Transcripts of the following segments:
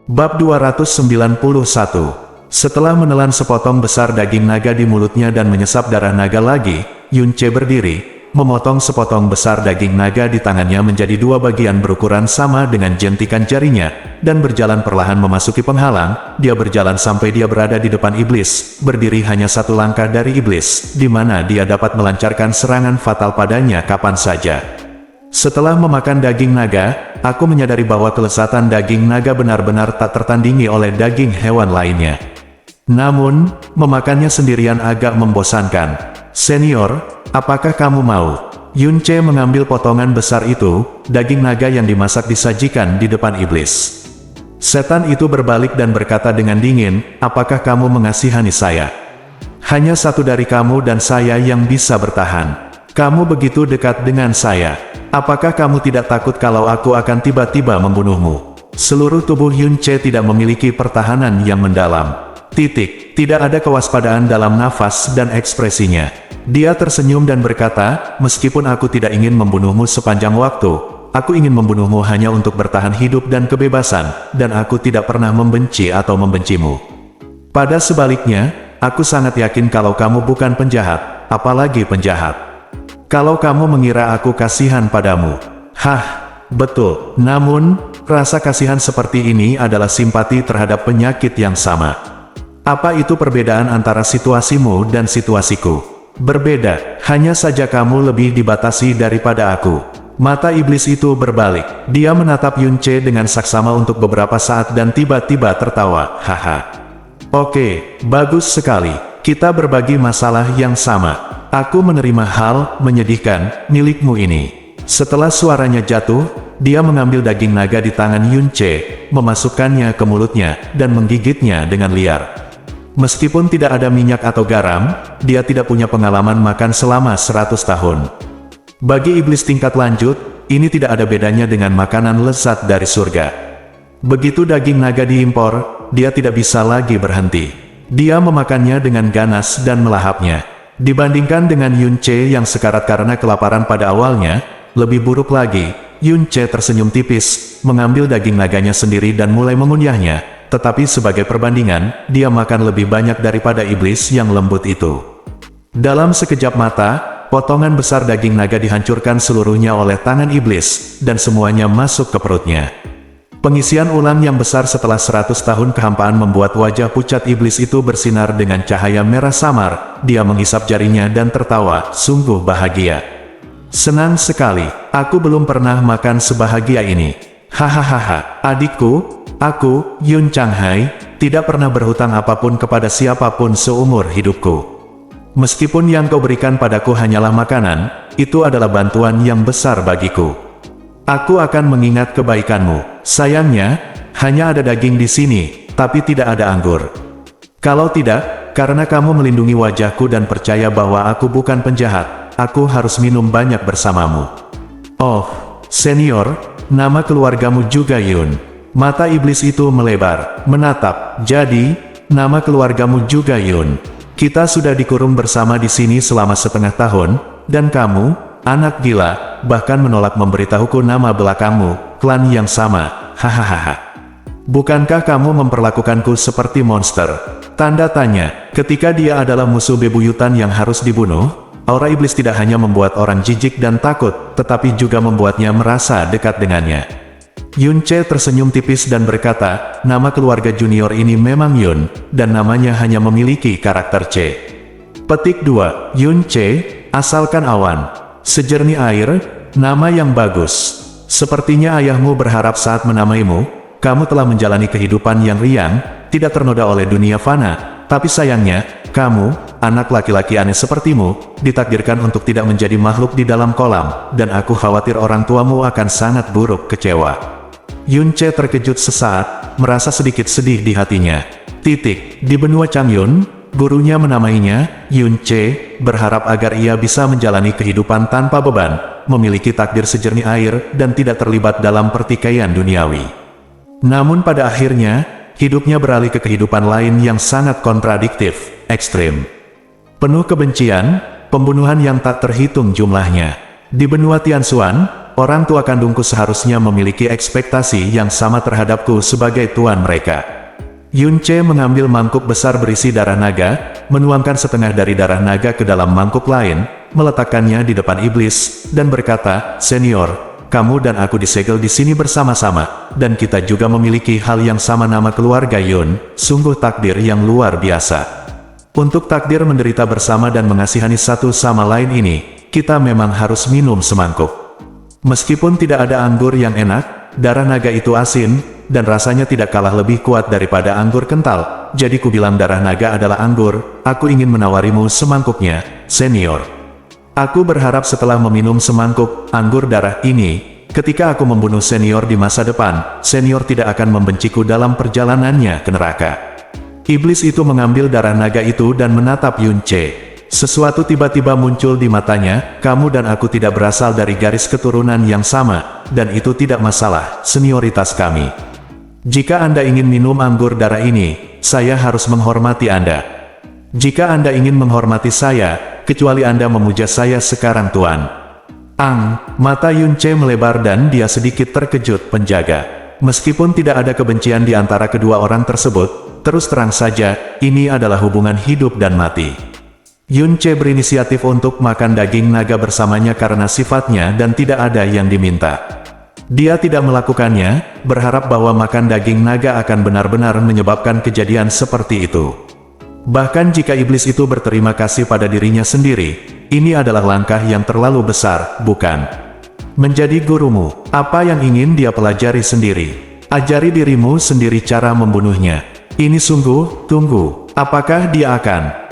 Bab 291. Setelah menelan sepotong besar daging naga di mulutnya dan menyesap darah naga lagi, Yun Ce berdiri, memotong sepotong besar daging naga di tangannya menjadi dua bagian berukuran sama dengan jentikan jarinya, dan berjalan perlahan memasuki penghalang. Dia berjalan sampai dia berada di depan iblis, berdiri hanya satu langkah dari iblis, di mana dia dapat melancarkan serangan fatal padanya kapan saja. Setelah memakan daging naga, aku menyadari bahwa kelezatan daging naga benar-benar tak tertandingi oleh daging hewan lainnya. Namun, memakannya sendirian agak membosankan. Senior, apakah kamu mau? Yun Ce mengambil potongan besar itu, daging naga yang dimasak disajikan di depan iblis. Setan itu berbalik dan berkata dengan dingin, apakah kamu mengasihani saya? Hanya satu dari kamu dan saya yang bisa bertahan. Kamu begitu dekat dengan saya. Apakah kamu tidak takut kalau aku akan tiba-tiba membunuhmu? Seluruh tubuh Yun Ce tidak memiliki pertahanan yang mendalam. Tidak ada kewaspadaan dalam nafas dan ekspresinya. Dia tersenyum dan berkata, meskipun aku tidak ingin membunuhmu sepanjang waktu, aku ingin membunuhmu hanya untuk bertahan hidup dan kebebasan, dan aku tidak pernah membenci atau membencimu. Pada sebaliknya, aku sangat yakin kalau kamu bukan penjahat, apalagi penjahat. Kalau kamu mengira aku kasihan padamu. Hah, betul. Namun, rasa kasihan seperti ini adalah simpati terhadap penyakit yang sama. Apa itu perbedaan antara situasimu dan situasiku? Berbeda, hanya saja kamu lebih dibatasi daripada aku. Mata iblis itu berbalik. Dia menatap Yun Ce dengan saksama untuk beberapa saat dan tiba-tiba tertawa. Haha. Oke, bagus sekali. Kita berbagi masalah yang sama. Aku menerima hal menyedihkan milikmu ini. Setelah suaranya jatuh, dia mengambil daging naga di tangan Yun Ce, memasukkannya ke mulutnya, dan menggigitnya dengan liar. Meskipun tidak ada minyak atau garam, dia tidak punya pengalaman makan selama 100 tahun. Bagi iblis tingkat lanjut, ini tidak ada bedanya dengan makanan lezat dari surga. Begitu daging naga diimpor, dia tidak bisa lagi berhenti. Dia memakannya dengan ganas dan melahapnya. Dibandingkan dengan Yun Ce yang sekarat karena kelaparan pada awalnya, lebih buruk lagi. Yun Ce tersenyum tipis, mengambil daging naganya sendiri dan mulai mengunyahnya, tetapi sebagai perbandingan, dia makan lebih banyak daripada iblis yang lembut itu. Dalam sekejap mata, potongan besar daging naga dihancurkan seluruhnya oleh tangan iblis, dan semuanya masuk ke perutnya. Pengisian ulang yang besar setelah 100 tahun kehampaan membuat wajah pucat iblis itu bersinar dengan cahaya merah samar. Dia menghisap jarinya dan tertawa, sungguh bahagia. Senang sekali, aku belum pernah makan sebahagia ini. Hahaha, adikku, aku, Yun Changhai, tidak pernah berhutang apapun kepada siapapun seumur hidupku. Meskipun yang kau berikan padaku hanyalah makanan, itu adalah bantuan yang besar bagiku. Aku akan mengingat kebaikanmu. Sayangnya, hanya ada daging di sini, tapi tidak ada anggur. Kalau tidak, karena kamu melindungi wajahku dan percaya bahwa aku bukan penjahat, aku harus minum banyak bersamamu. Oh, senior, nama keluargamu juga Yun. Mata iblis itu melebar, menatap. Jadi, nama keluargamu juga Yun. Kita sudah dikurung bersama di sini selama setengah tahun, dan kamu, anak gila, bahkan menolak memberitahuku nama belakangmu, klan yang sama, hahaha. Bukankah kamu memperlakukanku seperti monster? Tanda tanya, ketika dia adalah musuh bebuyutan yang harus dibunuh, aura iblis tidak hanya membuat orang jijik dan takut, tetapi juga membuatnya merasa dekat dengannya. Yun Ce tersenyum tipis dan berkata, nama keluarga junior ini memang Yun, dan namanya hanya memiliki karakter C. Petik 2, Yun Ce, asalkan awan. Sejernih air, nama yang bagus. Sepertinya ayahmu berharap saat menamaimu, kamu telah menjalani kehidupan yang riang, tidak ternoda oleh dunia fana, tapi sayangnya, kamu, anak laki-laki aneh sepertimu, ditakdirkan untuk tidak menjadi makhluk di dalam kolam, dan aku khawatir orang tuamu akan sangat buruk kecewa. Yun Ce terkejut sesaat, merasa sedikit sedih di hatinya. Di benua Changyun, gurunya menamainya, Yun Ce, berharap agar ia bisa menjalani kehidupan tanpa beban, memiliki takdir sejernih air, dan tidak terlibat dalam pertikaian duniawi. Namun pada akhirnya, hidupnya beralih ke kehidupan lain yang sangat kontradiktif, ekstrim. Penuh kebencian, pembunuhan yang tak terhitung jumlahnya. Di benua Tianxuan, orang tua kandungku seharusnya memiliki ekspektasi yang sama terhadapku sebagai tuan mereka. Yunce mengambil mangkuk besar berisi darah naga, menuangkan setengah dari darah naga ke dalam mangkuk lain, meletakkannya di depan iblis, dan berkata, "Senior, kamu dan aku disegel di sini bersama-sama, dan kita juga memiliki hal yang sama, nama keluarga Yun, sungguh takdir yang luar biasa. Untuk takdir menderita bersama dan mengasihani satu sama lain ini, kita memang harus minum semangkuk. Meskipun tidak ada anggur yang enak, darah naga itu asin, dan rasanya tidak kalah lebih kuat daripada anggur kental, jadi kubilang darah naga adalah anggur, aku ingin menawarimu semangkuknya, senior. Aku berharap setelah meminum semangkuk anggur darah ini, ketika aku membunuh senior di masa depan, senior tidak akan membenciku dalam perjalanannya ke neraka." Iblis itu mengambil darah naga itu dan menatap Yunce. Sesuatu tiba-tiba muncul di matanya, "Kamu dan aku tidak berasal dari garis keturunan yang sama, dan itu tidak masalah, senioritas kami. Jika Anda ingin minum anggur darah ini, saya harus menghormati Anda. Jika Anda ingin menghormati saya, kecuali Anda memuja saya sekarang, Tuan." Mata Yunce melebar dan dia sedikit terkejut. Penjaga. Meskipun tidak ada kebencian di antara kedua orang tersebut, terus terang saja, ini adalah hubungan hidup dan mati. Yunce berinisiatif untuk makan daging naga bersamanya karena sifatnya dan tidak ada yang diminta. Dia tidak melakukannya, berharap bahwa makan daging naga akan benar-benar menyebabkan kejadian seperti itu. Bahkan jika iblis itu berterima kasih pada dirinya sendiri, ini adalah langkah yang terlalu besar, bukan? Menjadi gurumu, apa yang ingin dia pelajari sendiri? Ajari dirimu sendiri cara membunuhnya. Ini sungguh, tunggu, apakah dia akan,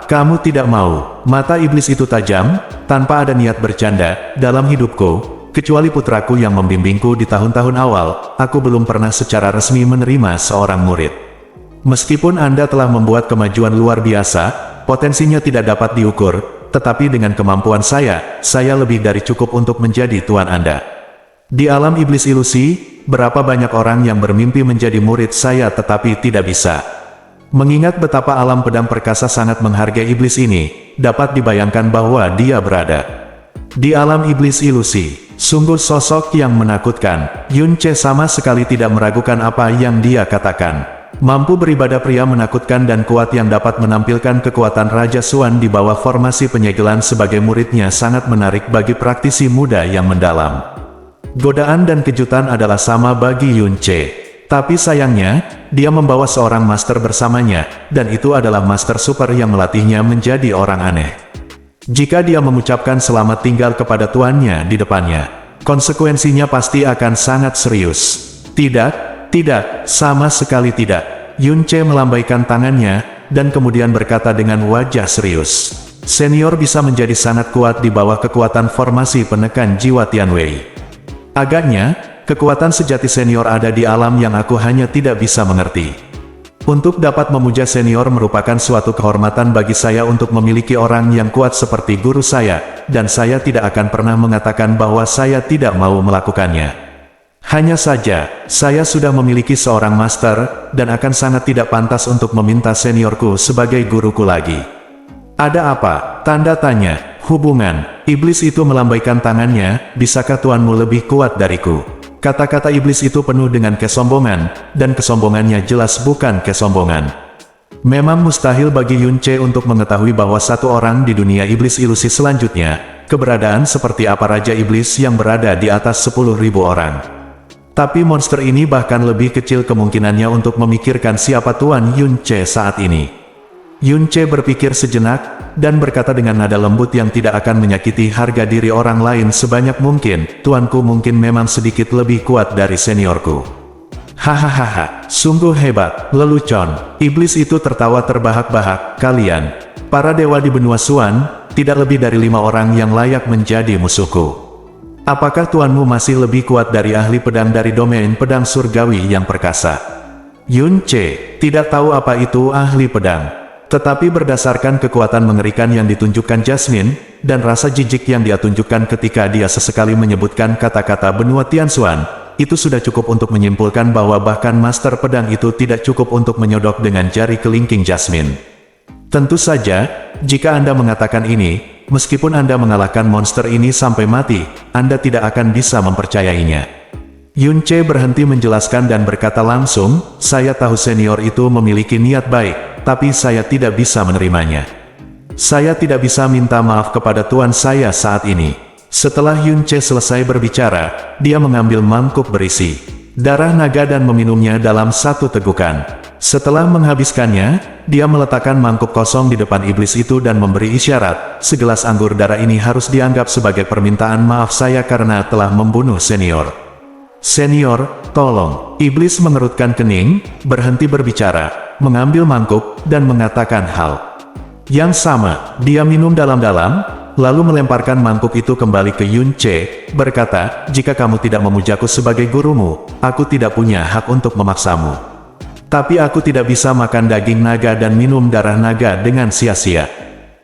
kamu tidak mau? Mata iblis itu tajam, tanpa ada niat bercanda, dalam hidupku, kecuali putraku yang membimbingku di tahun-tahun awal, aku belum pernah secara resmi menerima seorang murid. Meskipun Anda telah membuat kemajuan luar biasa, potensinya tidak dapat diukur, tetapi dengan kemampuan saya lebih dari cukup untuk menjadi tuan Anda. Di alam iblis ilusi, berapa banyak orang yang bermimpi menjadi murid saya tetapi tidak bisa. Mengingat betapa alam pedang perkasa sangat menghargai iblis ini, dapat dibayangkan bahwa dia berada di alam iblis ilusi. Sungguh sosok yang menakutkan. Yunce sama sekali tidak meragukan apa yang dia katakan. Mampu beribadah, pria menakutkan dan kuat yang dapat menampilkan kekuatan Raja Suan di bawah formasi penyegelan sebagai muridnya sangat menarik bagi praktisi muda yang mendalam. Godaan dan kejutan adalah sama bagi Yunce. Tapi sayangnya, dia membawa seorang master bersamanya, dan itu adalah master super yang melatihnya menjadi orang aneh. Jika dia mengucapkan selamat tinggal kepada tuannya di depannya, konsekuensinya pasti akan sangat serius. Tidak, sama sekali tidak. Yunce melambaikan tangannya, dan kemudian berkata dengan wajah serius, "Senior bisa menjadi sangat kuat di bawah kekuatan formasi penekan jiwa Tianwei. Agaknya, kekuatan sejati senior ada di alam yang aku hanya tidak bisa mengerti. Untuk dapat memuja senior merupakan suatu kehormatan bagi saya untuk memiliki orang yang kuat seperti guru saya, dan saya tidak akan pernah mengatakan bahwa saya tidak mau melakukannya. Hanya saja, saya sudah memiliki seorang master, dan akan sangat tidak pantas untuk meminta seniorku sebagai guruku lagi." "Ada apa?" tanda tanya. "Hubungan." Iblis itu melambaikan tangannya, "Bisakah tuanmu lebih kuat dariku?" Kata-kata iblis itu penuh dengan kesombongan, dan kesombongannya jelas bukan kesombongan. Memang mustahil bagi Yunce untuk mengetahui bahwa satu orang di dunia iblis ilusi selanjutnya, keberadaan seperti apa Raja Iblis yang berada di atas 10.000 orang. Tapi monster ini bahkan lebih kecil kemungkinannya untuk memikirkan siapa Tuan Yunce saat ini. Yunce berpikir sejenak, dan berkata dengan nada lembut yang tidak akan menyakiti harga diri orang lain sebanyak mungkin, "Tuanku mungkin memang sedikit lebih kuat dari seniorku." "Hahaha, sungguh hebat, lelucon." Iblis itu tertawa terbahak-bahak. "Kalian, para dewa di benua Suan, tidak lebih dari 5 orang yang layak menjadi musuhku. Apakah tuanmu masih lebih kuat dari ahli pedang dari domain pedang surgawi yang perkasa?" Yunce tidak tahu apa itu ahli pedang. Tetapi berdasarkan kekuatan mengerikan yang ditunjukkan Jasmine, dan rasa jijik yang dia tunjukkan ketika dia sesekali menyebutkan kata-kata benua Tianxuan, itu sudah cukup untuk menyimpulkan bahwa bahkan master pedang itu tidak cukup untuk menyodok dengan jari kelingking Jasmine. Tentu saja, jika Anda mengatakan ini, meskipun Anda mengalahkan monster ini sampai mati, Anda tidak akan bisa mempercayainya. Yun Che berhenti menjelaskan dan berkata langsung, saya tahu senior itu memiliki niat baik, tapi saya tidak bisa menerimanya. Saya tidak bisa minta maaf kepada tuan saya saat ini. Setelah Yun Che selesai berbicara, dia mengambil mangkuk berisi darah naga dan meminumnya dalam satu tegukan. Setelah menghabiskannya, dia meletakkan mangkuk kosong di depan iblis itu dan memberi isyarat, segelas anggur darah ini harus dianggap sebagai permintaan maaf saya karena telah membunuh senior. Senior, tolong. Iblis mengerutkan kening, berhenti berbicara, mengambil mangkuk, dan mengatakan hal yang sama. Dia minum dalam-dalam, lalu melemparkan mangkuk itu kembali ke Yun Che, berkata, jika kamu tidak memujaku sebagai gurumu, aku tidak punya hak untuk memaksamu. Tapi aku tidak bisa makan daging naga dan minum darah naga dengan sia-sia.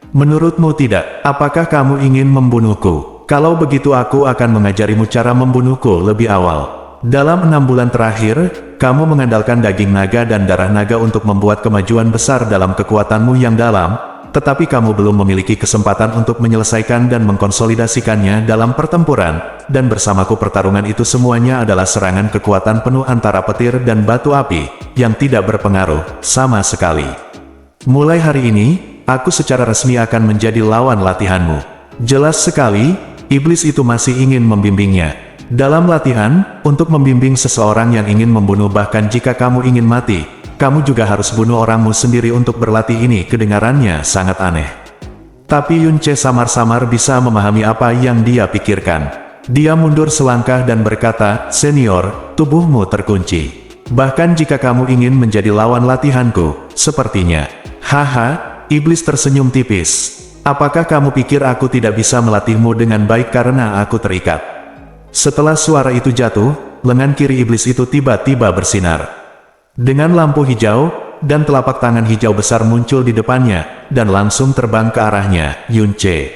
Menurutmu tidak? Apakah kamu ingin membunuhku? Kalau begitu aku akan mengajarimu cara membunuhku lebih awal. Dalam 6 bulan terakhir, kamu mengandalkan daging naga dan darah naga untuk membuat kemajuan besar dalam kekuatanmu yang dalam, tetapi kamu belum memiliki kesempatan untuk menyelesaikan dan mengkonsolidasikannya dalam pertempuran, dan bersamaku pertarungan itu semuanya adalah serangan kekuatan penuh antara petir dan batu api, yang tidak berpengaruh sama sekali. Mulai hari ini, aku secara resmi akan menjadi lawan latihanmu. Jelas sekali, iblis itu masih ingin membimbingnya. Dalam latihan, untuk membimbing seseorang yang ingin membunuh bahkan jika kamu ingin mati, kamu juga harus bunuh orangmu sendiri untuk berlatih. Ini kedengarannya sangat aneh. Tapi Yun Che samar-samar bisa memahami apa yang dia pikirkan. Dia mundur selangkah dan berkata, senior, tubuhmu terkunci. Bahkan jika kamu ingin menjadi lawan latihanku, sepertinya. Haha, iblis tersenyum tipis. Apakah kamu pikir aku tidak bisa melatihmu dengan baik karena aku terikat? Setelah suara itu jatuh, lengan kiri iblis itu tiba-tiba bersinar dengan lampu hijau, dan telapak tangan hijau besar muncul di depannya, dan langsung terbang ke arahnya, Yun Che.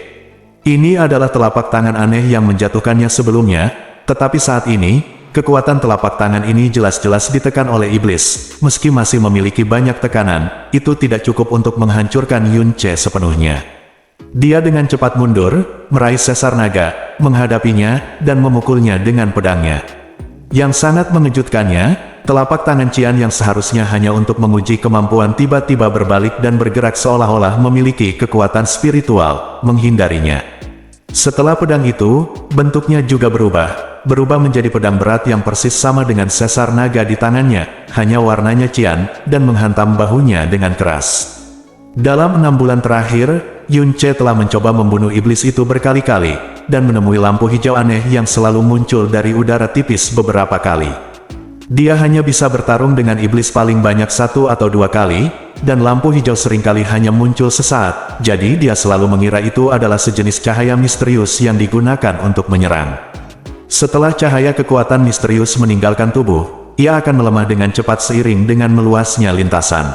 Ini adalah telapak tangan aneh yang menjatuhkannya sebelumnya, tetapi saat ini, kekuatan telapak tangan ini jelas-jelas ditekan oleh iblis. Meski masih memiliki banyak tekanan, itu tidak cukup untuk menghancurkan Yun Che sepenuhnya. Dia dengan cepat mundur, meraih sesar naga, menghadapinya, dan memukulnya dengan pedangnya. Yang sangat mengejutkannya, telapak tangan Qian yang seharusnya hanya untuk menguji kemampuan tiba-tiba berbalik dan bergerak seolah-olah memiliki kekuatan spiritual, menghindarinya. Setelah pedang itu, bentuknya juga berubah menjadi pedang berat yang persis sama dengan sesar naga di tangannya, hanya warnanya Qian, dan menghantam bahunya dengan keras. Dalam 6 bulan terakhir, Yun Che telah mencoba membunuh iblis itu berkali-kali, dan menemui lampu hijau aneh yang selalu muncul dari udara tipis beberapa kali. Dia hanya bisa bertarung dengan iblis paling banyak 1 atau 2 kali, dan lampu hijau seringkali hanya muncul sesaat, jadi dia selalu mengira itu adalah sejenis cahaya misterius yang digunakan untuk menyerang. Setelah cahaya kekuatan misterius meninggalkan tubuh, ia akan melemah dengan cepat seiring dengan meluasnya lintasan.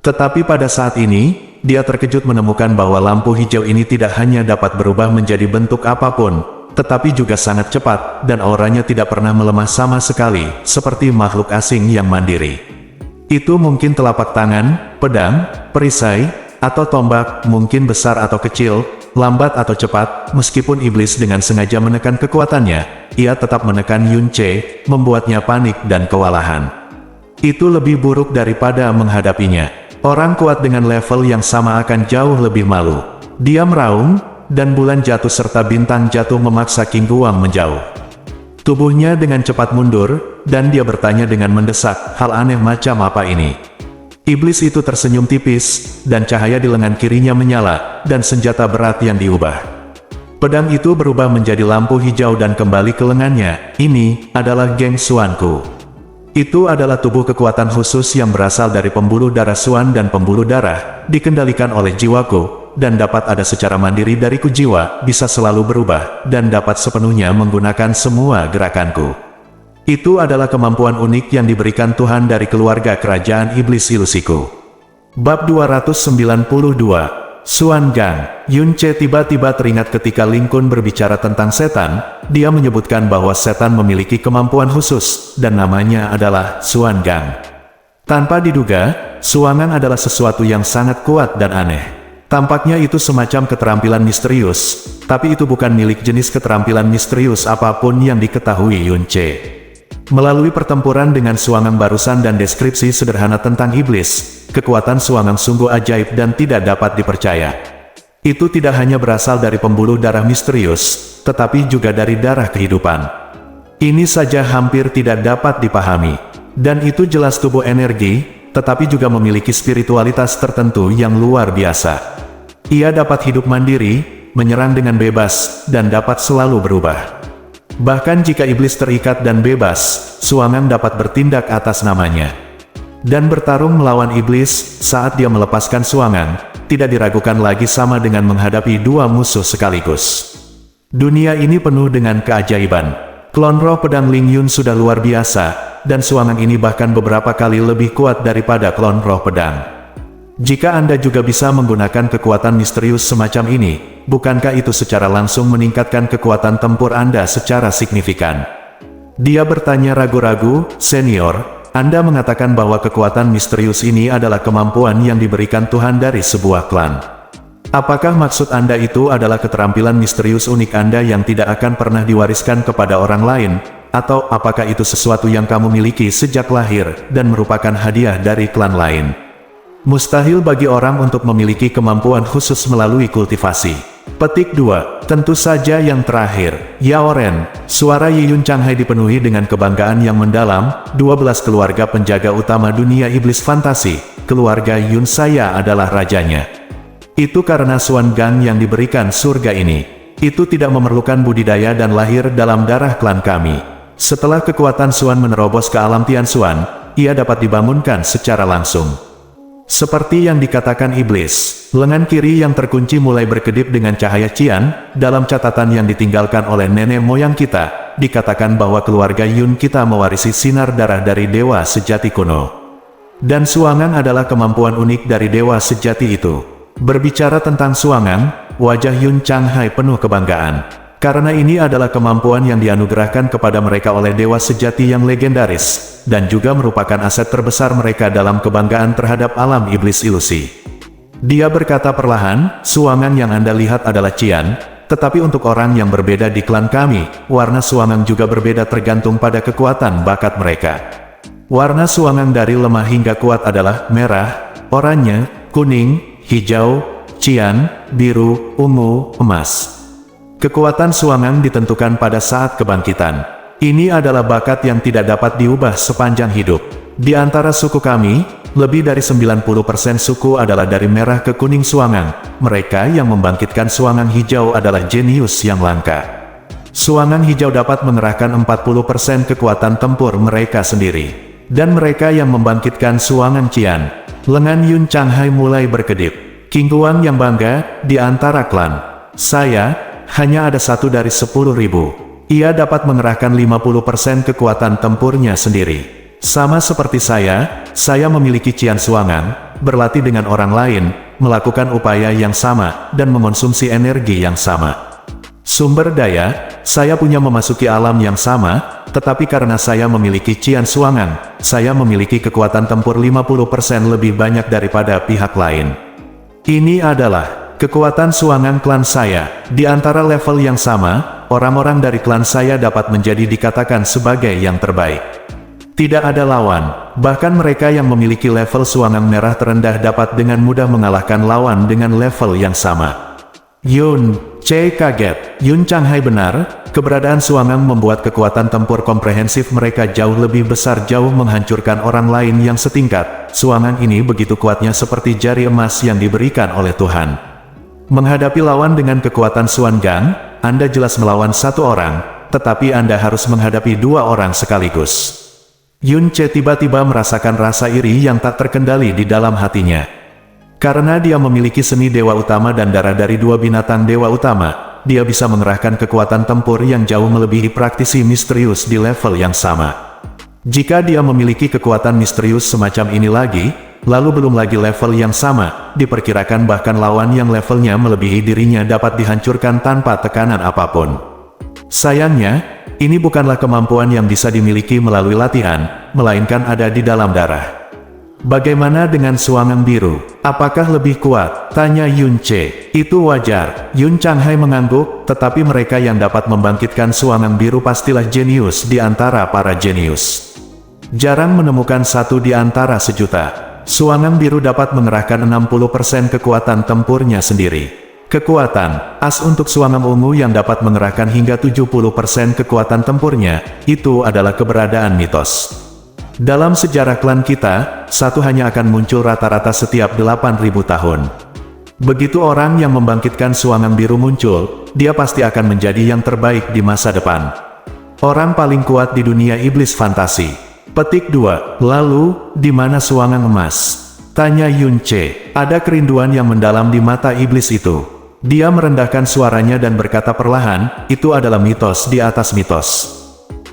Tetapi pada saat ini, dia terkejut menemukan bahwa lampu hijau ini tidak hanya dapat berubah menjadi bentuk apapun, tetapi juga sangat cepat, dan auranya tidak pernah melemah sama sekali, seperti makhluk asing yang mandiri. Itu mungkin telapak tangan, pedang, perisai, atau tombak, mungkin besar atau kecil, lambat atau cepat. Meskipun iblis dengan sengaja menekan kekuatannya, ia tetap menekan Yun Che, membuatnya panik dan kewalahan. Itu lebih buruk daripada menghadapinya. Orang kuat dengan level yang sama akan jauh lebih malu. Dia meraung, dan bulan jatuh serta bintang jatuh memaksa King Guang menjauh. Tubuhnya dengan cepat mundur, dan dia bertanya dengan mendesak, hal aneh macam apa ini? Iblis itu tersenyum tipis, dan cahaya di lengan kirinya menyala, dan senjata berat yang diubah. Pedang itu berubah menjadi lampu hijau dan kembali ke lengannya. Ini adalah Geng Xuanku. Itu adalah tubuh kekuatan khusus yang berasal dari pembuluh darah Xuan dan pembuluh darah, dikendalikan oleh jiwaku, dan dapat ada secara mandiri dariku. Jiwa bisa selalu berubah, dan dapat sepenuhnya menggunakan semua gerakanku. Itu adalah kemampuan unik yang diberikan Tuhan dari keluarga kerajaan iblis ilusiku. Bab 292, Xuan Gang. Yun Che tiba-tiba teringat ketika Ling Kun berbicara tentang setan. Dia menyebutkan bahwa setan memiliki kemampuan khusus, dan namanya adalah Xuan Gang. Tanpa diduga, Xuan Gang adalah sesuatu yang sangat kuat dan aneh. Tampaknya itu semacam keterampilan misterius, tapi itu bukan milik jenis keterampilan misterius apapun yang diketahui Yun Che. Melalui pertempuran dengan Suangang barusan dan deskripsi sederhana tentang iblis, kekuatan Suangang sungguh ajaib dan tidak dapat dipercaya. Itu tidak hanya berasal dari pembuluh darah misterius, tetapi juga dari darah kehidupan. Ini saja hampir tidak dapat dipahami. Dan itu jelas tubuh energi, tetapi juga memiliki spiritualitas tertentu yang luar biasa. Ia dapat hidup mandiri, menyerang dengan bebas, dan dapat selalu berubah. Bahkan jika iblis terikat dan bebas, Suangang dapat bertindak atas namanya. Dan bertarung melawan iblis, saat dia melepaskan Suangang, tidak diragukan lagi sama dengan menghadapi dua musuh sekaligus. Dunia ini penuh dengan keajaiban. Klon roh pedang Ling Yun sudah luar biasa, dan Suangang ini bahkan beberapa kali lebih kuat daripada klon roh pedang. Jika Anda juga bisa menggunakan kekuatan misterius semacam ini, bukankah itu secara langsung meningkatkan kekuatan tempur Anda secara signifikan? Dia bertanya ragu-ragu, "Senior, Anda mengatakan bahwa kekuatan misterius ini adalah kemampuan yang diberikan Tuhan dari sebuah klan. Apakah maksud Anda itu adalah keterampilan misterius unik Anda yang tidak akan pernah diwariskan kepada orang lain? Atau apakah itu sesuatu yang kamu miliki sejak lahir, dan merupakan hadiah dari klan lain?" Mustahil bagi orang untuk memiliki kemampuan khusus melalui kultivasi. Petik 2. Tentu saja yang terakhir, Yao Ren. Suara Yi Yun Changhai dipenuhi dengan kebanggaan yang mendalam. 12 keluarga penjaga utama dunia iblis fantasi. Keluarga Yun saya adalah rajanya. Itu karena Suan Gang yang diberikan surga ini. Itu tidak memerlukan budidaya dan lahir dalam darah klan kami. Setelah kekuatan Suan menerobos ke alam Tian Suan, ia dapat dibangunkan secara langsung. Seperti yang dikatakan iblis, lengan kiri yang terkunci mulai berkedip dengan cahaya cian. Dalam catatan yang ditinggalkan oleh nenek moyang kita, dikatakan bahwa keluarga Yun kita mewarisi sinar darah dari dewa sejati kuno. Dan Suangang adalah kemampuan unik dari dewa sejati itu. Berbicara tentang Suangang, wajah Yun Changhai penuh kebanggaan. Karena ini adalah kemampuan yang dianugerahkan kepada mereka oleh dewa sejati yang legendaris, dan juga merupakan aset terbesar mereka dalam kebanggaan terhadap alam iblis ilusi. Dia berkata perlahan, "Suangang yang Anda lihat adalah cian, tetapi untuk orang yang berbeda di klan kami, warna Suangang juga berbeda tergantung pada kekuatan bakat mereka. Warna Suangang dari lemah hingga kuat adalah merah, oranye, kuning, hijau, cian, biru, ungu, emas. Kekuatan Suangang ditentukan pada saat kebangkitan. Ini adalah bakat yang tidak dapat diubah sepanjang hidup. Di antara suku kami, lebih dari 90% suku adalah dari merah ke kuning Suangang. Mereka yang membangkitkan Suangang hijau adalah jenius yang langka. Suangang hijau dapat mengerahkan 40% kekuatan tempur mereka sendiri. Dan mereka yang membangkitkan Suangang cian." Lengan Yun Changhai mulai berkedip. "King Guang yang bangga, di antara klan saya, hanya ada 1 dari 10.000. Ia dapat mengerahkan 50% kekuatan tempurnya sendiri. Sama seperti saya memiliki cian Suangang, berlatih dengan orang lain, melakukan upaya yang sama, dan mengonsumsi energi yang sama. Sumber daya, saya punya memasuki alam yang sama, tetapi karena saya memiliki cian Suangang, saya memiliki kekuatan tempur 50% lebih banyak daripada pihak lain. Ini adalah kekuatan Suangang klan saya. Di antara level yang sama, orang-orang dari klan saya dapat menjadi dikatakan sebagai yang terbaik. Tidak ada lawan, bahkan mereka yang memiliki level Suangang merah terendah dapat dengan mudah mengalahkan lawan dengan level yang sama." Yun Che kaget. Yun Changhai benar, keberadaan Suangang membuat kekuatan tempur komprehensif mereka jauh lebih besar, jauh menghancurkan orang lain yang setingkat. Suangang ini begitu kuatnya seperti jari emas yang diberikan oleh Tuhan. Menghadapi lawan dengan kekuatan Suan Gang, Anda jelas melawan satu orang, tetapi Anda harus menghadapi 2 orang sekaligus. Yun Che tiba-tiba merasakan rasa iri yang tak terkendali di dalam hatinya. Karena dia memiliki seni dewa utama dan darah dari 2 binatang dewa utama, dia bisa mengerahkan kekuatan tempur yang jauh melebihi praktisi misterius di level yang sama. Jika dia memiliki kekuatan misterius semacam ini lagi, lalu belum lagi level yang sama, diperkirakan bahkan lawan yang levelnya melebihi dirinya dapat dihancurkan tanpa tekanan apapun. Sayangnya, ini bukanlah kemampuan yang bisa dimiliki melalui latihan, melainkan ada di dalam darah. Bagaimana dengan Suangan Biru? Apakah lebih kuat? Tanya Yun Che. Itu wajar. Yun Changhai mengangguk, tetapi mereka yang dapat membangkitkan Suangan Biru pastilah jenius di antara para jenius. Jarang menemukan satu di antara sejuta. Suangan Biru dapat mengerahkan 60% kekuatan tempurnya sendiri. Kekuatan as untuk Suangan Ungu yang dapat mengerahkan hingga 70% kekuatan tempurnya, itu adalah keberadaan mitos. Dalam sejarah klan kita, satu hanya akan muncul rata-rata setiap 8.000 tahun. Begitu orang yang membangkitkan Suangan Biru muncul, dia pasti akan menjadi yang terbaik di masa depan. Orang paling kuat di dunia iblis fantasi. Petik 2. Lalu, di mana Suangan Emas? Tanya Yun Che. Ada kerinduan yang mendalam di mata iblis itu. Dia merendahkan suaranya dan berkata perlahan, itu adalah mitos di atas mitos.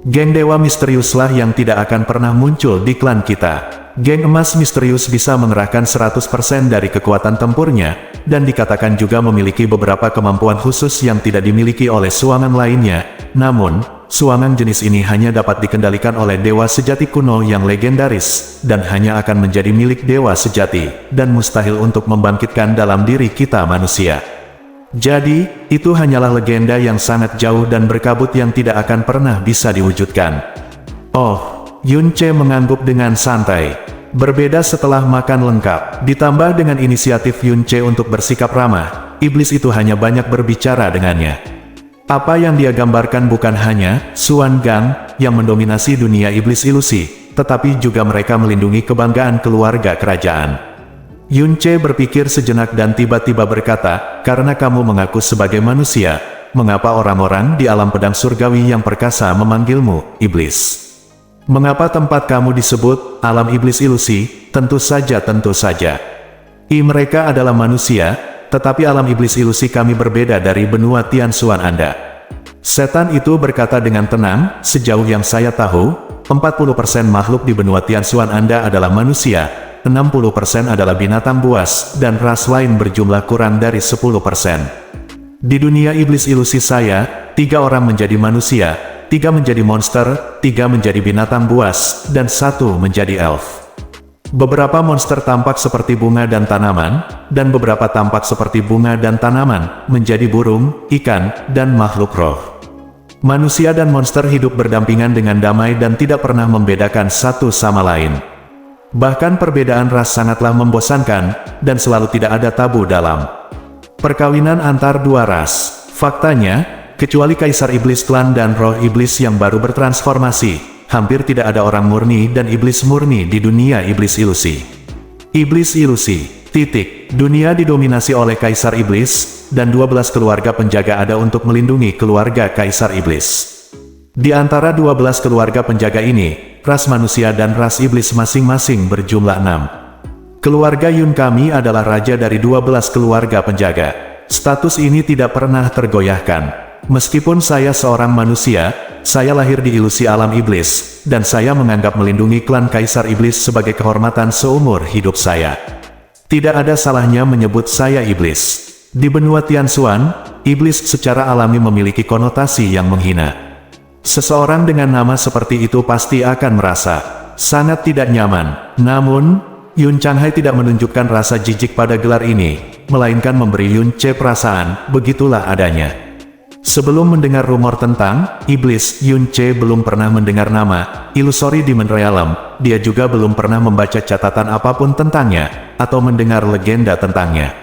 Geng dewa misteriuslah yang tidak akan pernah muncul di klan kita. Geng emas misterius bisa mengerahkan 100% dari kekuatan tempurnya, dan dikatakan juga memiliki beberapa kemampuan khusus yang tidak dimiliki oleh Suangan lainnya. Namun, Suangan jenis ini hanya dapat dikendalikan oleh dewa sejati kuno yang legendaris, dan hanya akan menjadi milik dewa sejati, dan mustahil untuk membangkitkan dalam diri kita manusia. Jadi, itu hanyalah legenda yang sangat jauh dan berkabut yang tidak akan pernah bisa diwujudkan. Oh, Yun Che mengangguk dengan santai. Berbeda setelah makan lengkap, ditambah dengan inisiatif Yun Che untuk bersikap ramah, iblis itu hanya banyak berbicara dengannya. Apa yang dia gambarkan bukan hanya Suan Gang yang mendominasi dunia iblis ilusi, tetapi juga mereka melindungi kebanggaan keluarga kerajaan. Yun Che berpikir sejenak dan tiba-tiba berkata, karena kamu mengaku sebagai manusia, mengapa orang-orang di alam pedang surgawi yang perkasa memanggilmu iblis? Mengapa tempat kamu disebut alam iblis ilusi? Tentu saja. Mereka adalah manusia, tetapi alam iblis ilusi kami berbeda dari benua Tianxuan Anda. Setan itu berkata dengan tenang, sejauh yang saya tahu, 40% makhluk di benua Tianxuan Anda adalah manusia, 60% adalah binatang buas, dan ras lain berjumlah kurang dari 10%. Di dunia iblis ilusi saya, 3 orang menjadi manusia, 3 menjadi monster, 3 menjadi binatang buas, dan 1 menjadi elf. Beberapa monster tampak seperti bunga dan tanaman, dan beberapa tampak seperti bunga dan tanaman, menjadi burung, ikan, dan makhluk roh. Manusia dan monster hidup berdampingan dengan damai dan tidak pernah membedakan satu sama lain. Bahkan perbedaan ras sangatlah membosankan, dan selalu tidak ada tabu dalam perkawinan antar dua ras. Faktanya, kecuali Kaisar Iblis Klan dan Roh Iblis yang baru bertransformasi, hampir tidak ada orang murni dan iblis murni di dunia iblis ilusi. Iblis ilusi, dunia didominasi oleh Kaisar Iblis, dan 12 keluarga penjaga ada untuk melindungi keluarga Kaisar Iblis. Di antara 12 keluarga penjaga ini, ras manusia dan ras iblis masing-masing berjumlah 6. Keluarga Yun kami adalah raja dari 12 keluarga penjaga. Status ini tidak pernah tergoyahkan. Meskipun saya seorang manusia, saya lahir di ilusi alam iblis, dan saya menganggap melindungi klan Kaisar Iblis sebagai kehormatan seumur hidup saya. Tidak ada salahnya menyebut saya iblis. Di benua Tianxuan, iblis secara alami memiliki konotasi yang menghina. Seseorang dengan nama seperti itu pasti akan merasa sangat tidak nyaman. Namun, Yun Changhai tidak menunjukkan rasa jijik pada gelar ini, melainkan memberi Yun Che perasaan, begitulah adanya. Sebelum mendengar rumor tentang iblis, Yun Che belum pernah mendengar nama Illusory Demon Realm. Dia juga belum pernah membaca catatan apapun tentangnya, atau mendengar legenda tentangnya.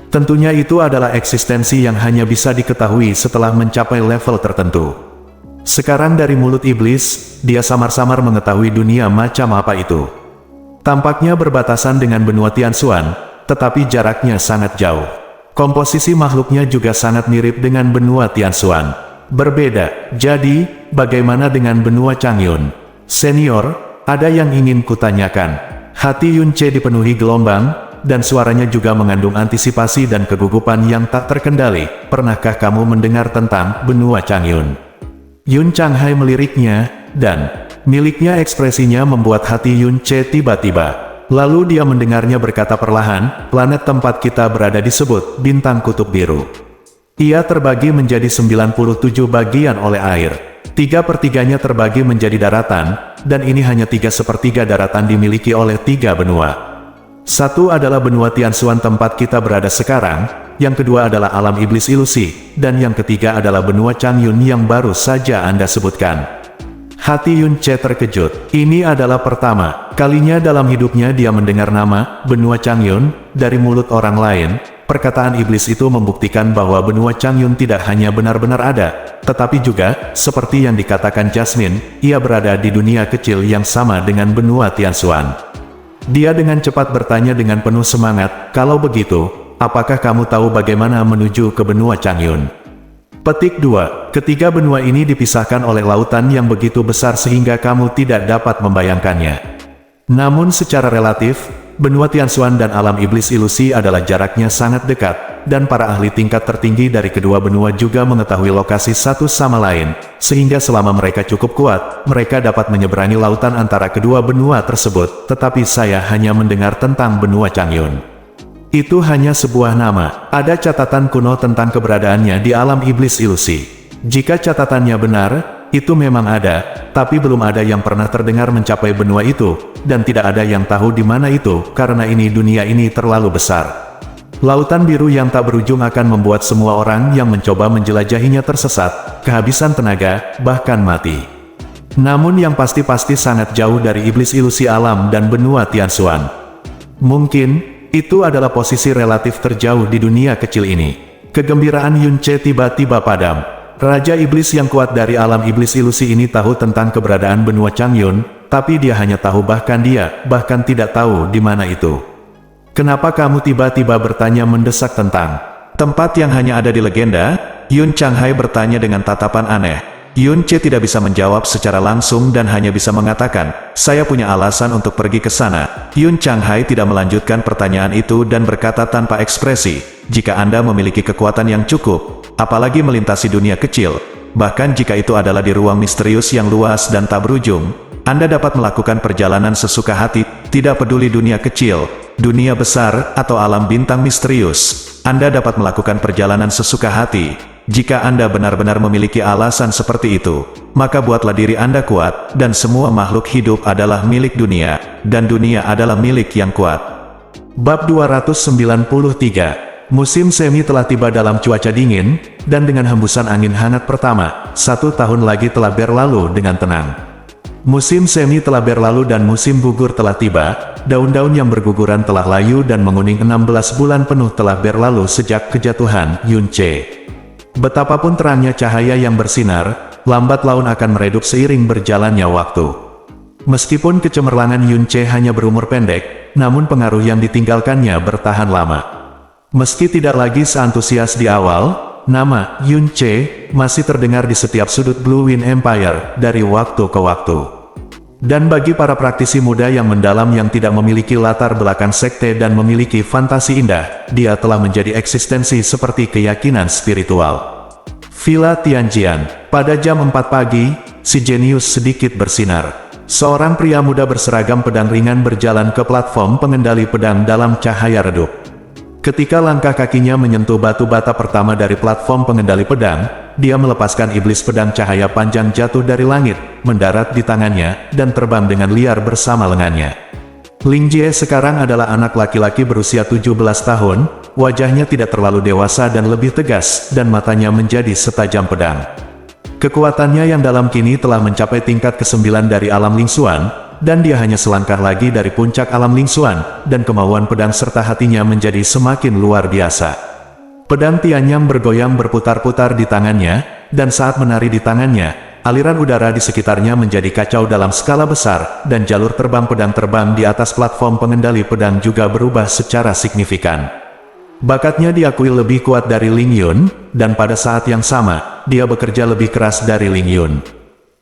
Tentunya itu adalah eksistensi yang hanya bisa diketahui setelah mencapai level tertentu. Sekarang dari mulut iblis, dia samar-samar mengetahui dunia macam apa itu. Tampaknya berbatasan dengan benua Tianxuan, tetapi jaraknya sangat jauh. Komposisi makhluknya juga sangat mirip dengan benua Tianxuan. Berbeda. Jadi, bagaimana dengan benua Changyun? Senior, ada yang ingin kutanyakan. Hati Yun Che dipenuhi gelombang, dan suaranya juga mengandung antisipasi dan kegugupan yang tak terkendali. Pernahkah kamu mendengar tentang benua Changyun? Yun Changhai meliriknya, dan miliknya ekspresinya membuat hati Yun Che tiba-tiba. Lalu dia mendengarnya berkata perlahan, planet tempat kita berada disebut Bintang Kutub Biru. Ia terbagi menjadi 97 bagian oleh air. 3/3-nya terbagi menjadi daratan, dan ini hanya 3/4 daratan dimiliki oleh 3 benua. Satu adalah benua Tianxuan tempat kita berada sekarang, yang kedua adalah alam iblis ilusi, dan yang ketiga adalah benua Changyun yang baru saja Anda sebutkan. Hati Yun Ce terkejut. Ini adalah pertama kalinya dalam hidupnya dia mendengar nama benua Changyun dari mulut orang lain. Perkataan iblis itu membuktikan bahwa benua Changyun tidak hanya benar-benar ada, tetapi juga, seperti yang dikatakan Jasmine, ia berada di dunia kecil yang sama dengan benua Tianxuan. Dia dengan cepat bertanya dengan penuh semangat, "Kalau begitu, apakah kamu tahu bagaimana menuju ke benua Changyun?" Petik 2. Ketiga benua ini dipisahkan oleh lautan yang begitu besar sehingga kamu tidak dapat membayangkannya. Namun secara relatif, benua Tianxuan dan alam iblis ilusi adalah jaraknya sangat dekat, dan para ahli tingkat tertinggi dari kedua benua juga mengetahui lokasi satu sama lain, sehingga selama mereka cukup kuat, mereka dapat menyeberangi lautan antara kedua benua tersebut, tetapi saya hanya mendengar tentang benua Changyun. Itu hanya sebuah nama, ada catatan kuno tentang keberadaannya di alam iblis ilusi. Jika catatannya benar, itu memang ada, tapi belum ada yang pernah terdengar mencapai benua itu, dan tidak ada yang tahu di mana itu, karena dunia ini terlalu besar. Lautan biru yang tak berujung akan membuat semua orang yang mencoba menjelajahinya tersesat, kehabisan tenaga, bahkan mati. Namun yang pasti-pasti sangat jauh dari iblis ilusi alam dan benua Tianxuan. Mungkin, itu adalah posisi relatif terjauh di dunia kecil ini. Kegembiraan Yun Ce tiba-tiba padam. Raja Iblis yang kuat dari alam iblis ilusi ini tahu tentang keberadaan benua Changyun, tapi dia hanya tahu bahkan tidak tahu di mana itu. "Kenapa kamu tiba-tiba bertanya mendesak tentang tempat yang hanya ada di legenda?" Yun Changhai bertanya dengan tatapan aneh. Yun Ce tidak bisa menjawab secara langsung dan hanya bisa mengatakan, "Saya punya alasan untuk pergi ke sana." Yun Changhai tidak melanjutkan pertanyaan itu dan berkata tanpa ekspresi, "Jika Anda memiliki kekuatan yang cukup, apalagi melintasi dunia kecil, bahkan jika itu adalah di ruang misterius yang luas dan tak berujung, Anda dapat melakukan perjalanan sesuka hati, tidak peduli dunia kecil, dunia besar, atau alam bintang misterius. Anda dapat melakukan perjalanan sesuka hati. Jika Anda benar-benar memiliki alasan seperti itu, maka buatlah diri Anda kuat, dan semua makhluk hidup adalah milik dunia, dan dunia adalah milik yang kuat." Bab 293. Musim semi telah tiba dalam cuaca dingin, dan dengan hembusan angin hangat pertama, 1 tahun lagi telah berlalu dengan tenang. Musim semi telah berlalu dan musim gugur telah tiba, daun-daun yang berguguran telah layu dan menguning. 16 bulan penuh telah berlalu sejak kejatuhan Yun Ce. Betapapun terangnya cahaya yang bersinar, lambat laun akan meredup seiring berjalannya waktu. Meskipun kecemerlangan Yun Ce hanya berumur pendek, namun pengaruh yang ditinggalkannya bertahan lama. Meski tidak lagi seantusias di awal, nama Yun Ce masih terdengar di setiap sudut Blue Wind Empire dari waktu ke waktu. Dan bagi para praktisi muda yang mendalam yang tidak memiliki latar belakang sekte dan memiliki fantasi indah, dia telah menjadi eksistensi seperti keyakinan spiritual. Villa Tianjian. Pada jam 4 pagi, si jenius sedikit bersinar. Seorang pria muda berseragam pedang ringan berjalan ke platform pengendali pedang dalam cahaya redup. Ketika langkah kakinya menyentuh batu bata pertama dari platform pengendali pedang, dia melepaskan iblis pedang cahaya panjang jatuh dari langit, mendarat di tangannya, dan terbang dengan liar bersama lengannya. Ling Jie sekarang adalah anak laki-laki berusia 17 tahun, wajahnya tidak terlalu dewasa dan lebih tegas, dan matanya menjadi setajam pedang. Kekuatannya yang dalam kini telah mencapai tingkat ke-9 dari alam Lingxuan, dan dia hanya selangkah lagi dari puncak alam Lingxuan, dan kemauan pedang serta hatinya menjadi semakin luar biasa. Pedang Tianyam bergoyang berputar-putar di tangannya, dan saat menari di tangannya, aliran udara di sekitarnya menjadi kacau dalam skala besar, dan jalur terbang pedang terbang di atas platform pengendali pedang juga berubah secara signifikan. Bakatnya diakui lebih kuat dari Ling Yun, dan pada saat yang sama, dia bekerja lebih keras dari Ling Yun.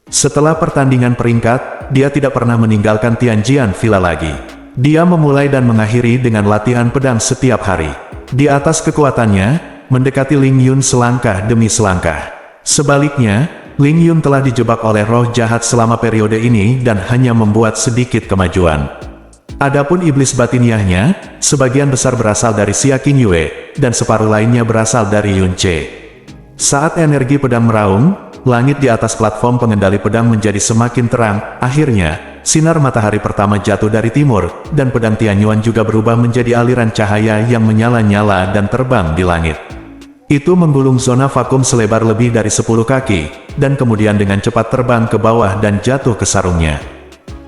Setelah pertandingan peringkat, dia tidak pernah meninggalkan Tianjian Villa lagi. Dia memulai dan mengakhiri dengan latihan pedang setiap hari. Di atas kekuatannya, mendekati Ling Yun selangkah demi selangkah. Sebaliknya, Ling Yun telah dijebak oleh roh jahat selama periode ini dan hanya membuat sedikit kemajuan. Adapun iblis batiniahnya, sebagian besar berasal dari Xia Qingyue, dan separuh lainnya berasal dari Yun Ce. Saat energi pedang meraung, langit di atas platform pengendali pedang menjadi semakin terang. Akhirnya, sinar matahari pertama jatuh dari timur, dan pedang Tianyuan juga berubah menjadi aliran cahaya yang menyala-nyala dan terbang di langit. Itu menggulung zona vakum selebar lebih dari 10 kaki, dan kemudian dengan cepat terbang ke bawah dan jatuh ke sarungnya.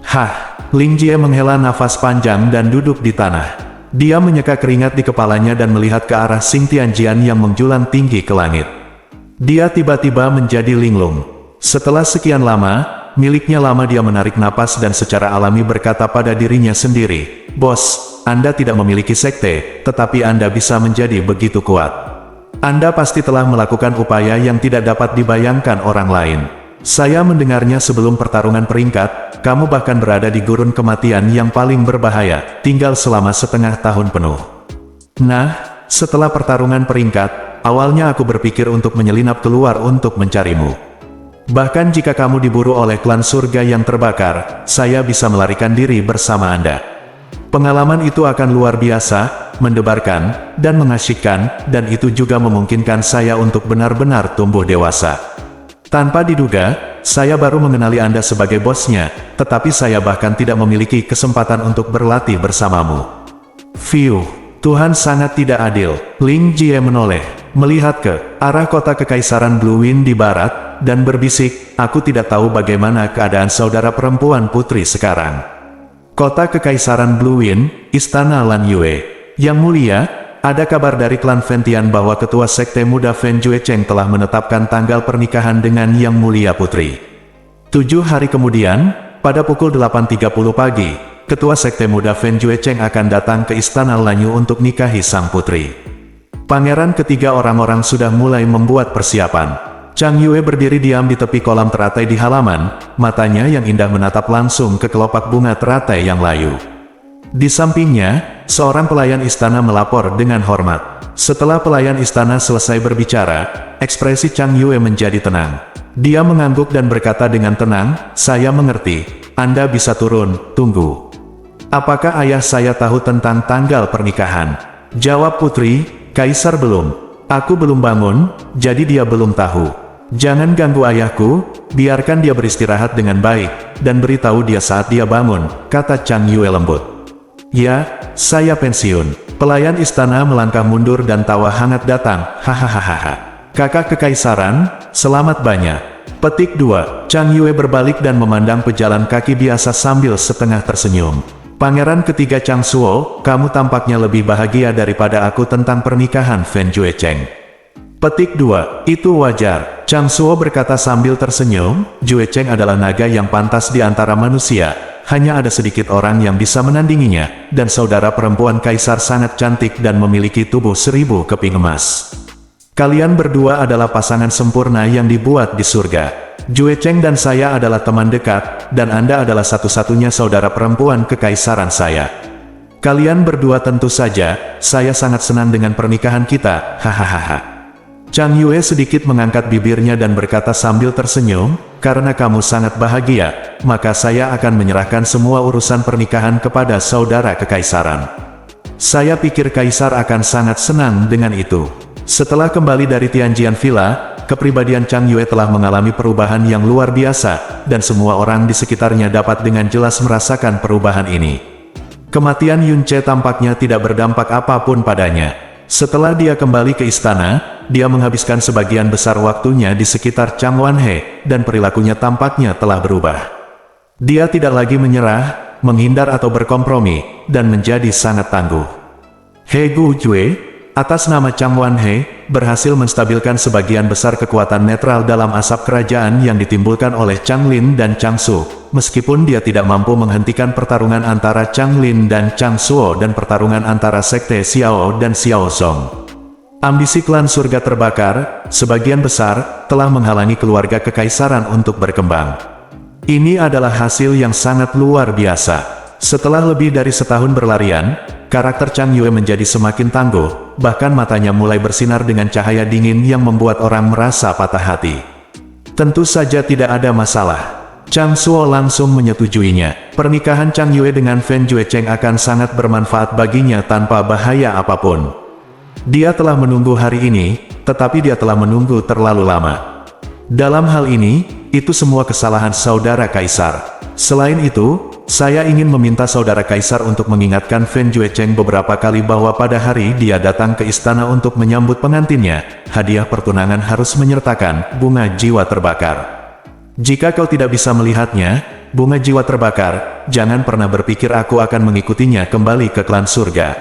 Hah! Ling Jie menghela nafas panjang dan duduk di tanah. Dia menyeka keringat di kepalanya dan melihat ke arah Xing Tianjian yang menjulang tinggi ke langit. Dia tiba-tiba menjadi linglung. Setelah sekian lama, miliknya lama dia menarik napas dan secara alami berkata pada dirinya sendiri, "Bos, Anda tidak memiliki sekte, tetapi Anda bisa menjadi begitu kuat. Anda pasti telah melakukan upaya yang tidak dapat dibayangkan orang lain. Saya mendengarnya sebelum pertarungan peringkat, kamu bahkan berada di gurun kematian yang paling berbahaya, tinggal selama setengah tahun penuh. Nah, setelah pertarungan peringkat, awalnya aku berpikir untuk menyelinap keluar untuk mencarimu. Bahkan jika kamu diburu oleh klan surga yang terbakar, saya bisa melarikan diri bersama Anda. Pengalaman itu akan luar biasa, mendebarkan, dan mengasyikkan, dan itu juga memungkinkan saya untuk benar-benar tumbuh dewasa. Tanpa diduga, saya baru mengenali Anda sebagai bosnya, tetapi saya bahkan tidak memiliki kesempatan untuk berlatih bersamamu. Fiu, Tuhan sangat tidak adil." Ling Jie menoleh, melihat ke arah kota Kekaisaran Blue Wind di barat, dan berbisik, "Aku tidak tahu bagaimana keadaan saudara perempuan putri sekarang." Kota Kekaisaran Blue Wind, Istana Lan Yue. "Yang mulia, ada kabar dari klan Fentian bahwa ketua sekte muda Fen Juecheng telah menetapkan tanggal pernikahan dengan Yang Mulia Putri. 7 hari kemudian, pada pukul 8.30 pagi, ketua sekte muda Fen Juecheng akan datang ke Istana Lanyu untuk nikahi sang putri." Pangeran ketiga orang-orang sudah mulai membuat persiapan. Chang Yue berdiri diam di tepi kolam teratai di halaman, matanya yang indah menatap langsung ke kelopak bunga teratai yang layu. Di sampingnya, seorang pelayan istana melapor dengan hormat. Setelah pelayan istana selesai berbicara, ekspresi Chang Yue menjadi tenang. Dia mengangguk dan berkata dengan tenang, "Saya mengerti. Anda bisa turun, tunggu. Apakah ayah saya tahu tentang tanggal pernikahan?" Jawab putri, "Kaisar belum. Aku belum bangun, jadi dia belum tahu. Jangan ganggu ayahku, biarkan dia beristirahat dengan baik, dan beritahu dia saat dia bangun," kata Chang Yue lembut. "Ya, saya pensiun." Pelayan istana melangkah mundur dan tawa hangat datang. "Hahaha. Kakak Kekaisaran, selamat banyak." Petik 2. Chang Yue berbalik dan memandang pejalan kaki biasa sambil setengah tersenyum. "Pangeran ketiga Chang Suo, kamu tampaknya lebih bahagia daripada aku tentang pernikahan Fen Juecheng." Petik 2. "Itu wajar," Chang Suo berkata sambil tersenyum. "Juecheng adalah naga yang pantas di antara manusia. Hanya ada sedikit orang yang bisa menandinginya, dan saudara perempuan kaisar sangat cantik dan memiliki tubuh 1000 keping emas. Kalian berdua adalah pasangan sempurna yang dibuat di surga. Juecheng dan saya adalah teman dekat, dan Anda adalah satu-satunya saudara perempuan kekaisaran saya. Kalian berdua tentu saja, saya sangat senang dengan pernikahan kita, hahaha." Chang Yue sedikit mengangkat bibirnya dan berkata sambil tersenyum, "Karena kamu sangat bahagia, maka saya akan menyerahkan semua urusan pernikahan kepada saudara kekaisaran. Saya pikir kaisar akan sangat senang dengan itu." Setelah kembali dari Tianjian Villa, kepribadian Chang Yue telah mengalami perubahan yang luar biasa, dan semua orang di sekitarnya dapat dengan jelas merasakan perubahan ini. Kematian Yun Che tampaknya tidak berdampak apapun padanya. Setelah dia kembali ke istana, dia menghabiskan sebagian besar waktunya di sekitar Chang Wanhe, dan perilakunya tampaknya telah berubah. Dia tidak lagi menyerah, menghindar atau berkompromi, dan menjadi sangat tangguh. He Gu Jue, atas nama Chang Wanhe, berhasil menstabilkan sebagian besar kekuatan netral dalam asap kerajaan yang ditimbulkan oleh Chang Lin dan Chang Su, meskipun dia tidak mampu menghentikan pertarungan antara Chang Lin dan Chang Suo dan pertarungan antara sekte Xiao dan Xiao Song. Ambisi klan surga terbakar, sebagian besar, telah menghalangi keluarga kekaisaran untuk berkembang. Ini adalah hasil yang sangat luar biasa. Setelah lebih dari setahun berlarian, karakter Chang Yue menjadi semakin tangguh, bahkan matanya mulai bersinar dengan cahaya dingin yang membuat orang merasa patah hati. Tentu saja tidak ada masalah. Chang Suo langsung menyetujuinya. Pernikahan Chang Yue dengan Fen Juecheng akan sangat bermanfaat baginya tanpa bahaya apapun. Dia telah menunggu hari ini, tetapi dia telah menunggu terlalu lama. Dalam hal ini, itu semua kesalahan saudara Kaisar. Selain itu, saya ingin meminta saudara Kaisar untuk mengingatkan Fen Juecheng beberapa kali bahwa pada hari dia datang ke istana untuk menyambut pengantinnya, hadiah pertunangan harus menyertakan bunga jiwa terbakar. Jika kau tidak bisa melihatnya, bunga jiwa terbakar, jangan pernah berpikir aku akan mengikutinya kembali ke klan surga.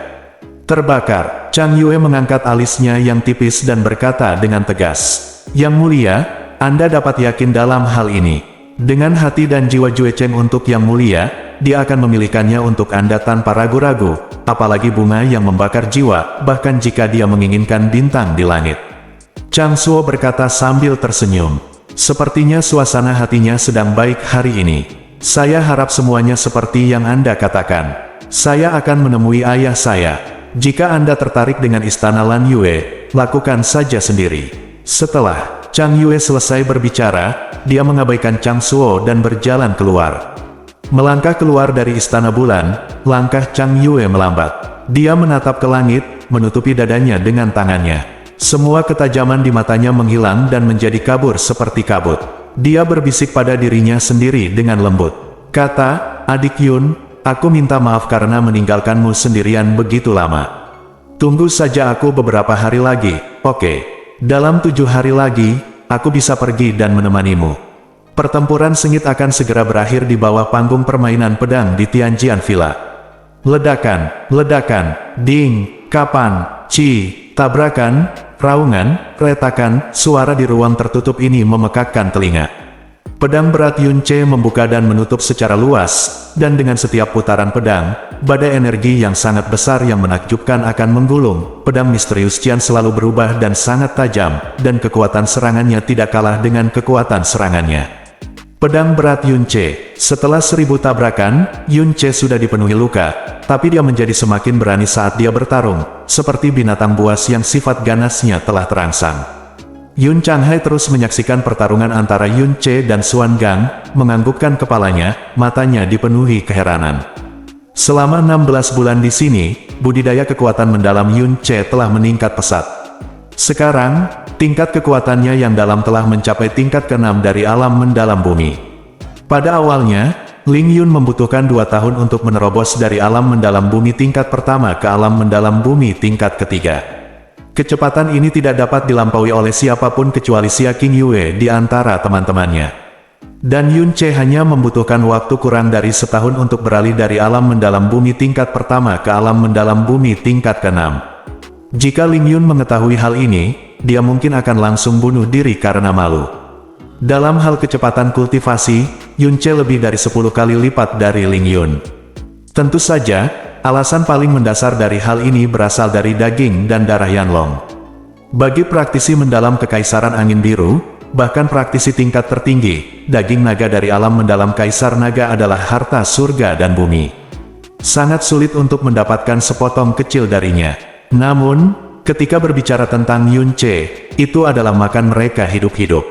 Terbakar, Chang Yue mengangkat alisnya yang tipis dan berkata dengan tegas, "Yang mulia, Anda dapat yakin dalam hal ini. Dengan hati dan jiwa Juecheng untuk Yang Mulia, dia akan memilihkannya untuk Anda tanpa ragu-ragu, apalagi bunga yang membakar jiwa, bahkan jika dia menginginkan bintang di langit." Chang Suo berkata sambil tersenyum. Sepertinya suasana hatinya sedang baik hari ini. Saya harap semuanya seperti yang Anda katakan. Saya akan menemui ayah saya. Jika Anda tertarik dengan istana Lan Yue, lakukan saja sendiri. Setelah Chang Yue selesai berbicara, dia mengabaikan Chang Suo dan berjalan keluar. Melangkah keluar dari istana bulan, langkah Chang Yue melambat. Dia menatap ke langit, menutupi dadanya dengan tangannya. Semua ketajaman di matanya menghilang dan menjadi kabur seperti kabut. Dia berbisik pada dirinya sendiri dengan lembut. Kata, "Adik Yun, aku minta maaf karena meninggalkanmu sendirian begitu lama. Tunggu saja aku beberapa hari lagi, oke? Dalam 7 hari lagi, aku bisa pergi dan menemanimu." Pertempuran sengit akan segera berakhir di bawah panggung permainan pedang di Tianjian Villa. Ledakan, ledakan, ding, kapan, ci, tabrakan, raungan, retakan, suara di ruang tertutup ini memekakkan telinga. Pedang berat Yun Ce membuka dan menutup secara luas, dan dengan setiap putaran pedang, badai energi yang sangat besar yang menakjubkan akan menggulung. Pedang misterius Qian selalu berubah dan sangat tajam, dan kekuatan serangannya tidak kalah dengan kekuatan serangannya. Pedang berat Yun Ce. Setelah 1000 tabrakan, Yun Ce sudah dipenuhi luka, tapi dia menjadi semakin berani saat dia bertarung, seperti binatang buas yang sifat ganasnya telah terangsang. Yun Changhai terus menyaksikan pertarungan antara Yun Ce dan Xuan Gang, menganggukkan kepalanya, matanya dipenuhi keheranan. Selama 16 bulan di sini, budidaya kekuatan mendalam Yun Ce telah meningkat pesat. Sekarang, tingkat kekuatannya yang dalam telah mencapai tingkat ke-6 dari alam mendalam bumi. Pada awalnya, Ling Yun membutuhkan 2 tahun untuk menerobos dari alam mendalam bumi tingkat pertama ke alam mendalam bumi tingkat ketiga. Kecepatan ini tidak dapat dilampaui oleh siapapun kecuali Xia King Yue di antara teman-temannya. Dan Yun Ce hanya membutuhkan waktu kurang dari setahun untuk beralih dari alam mendalam bumi tingkat pertama ke alam mendalam bumi tingkat ke-6. Jika Ling Yun mengetahui hal ini, dia mungkin akan langsung bunuh diri karena malu. Dalam hal kecepatan kultivasi, Yun Ce lebih dari 10 kali lipat dari Ling Yun. Tentu saja, alasan paling mendasar dari hal ini berasal dari daging dan darah Yanlong. Bagi praktisi mendalam Kekaisaran Angin Biru, bahkan praktisi tingkat tertinggi, daging naga dari alam mendalam Kaisar Naga adalah harta surga dan bumi. Sangat sulit untuk mendapatkan sepotong kecil darinya. Namun, ketika berbicara tentang Yun Ce, itu adalah makan mereka hidup-hidup.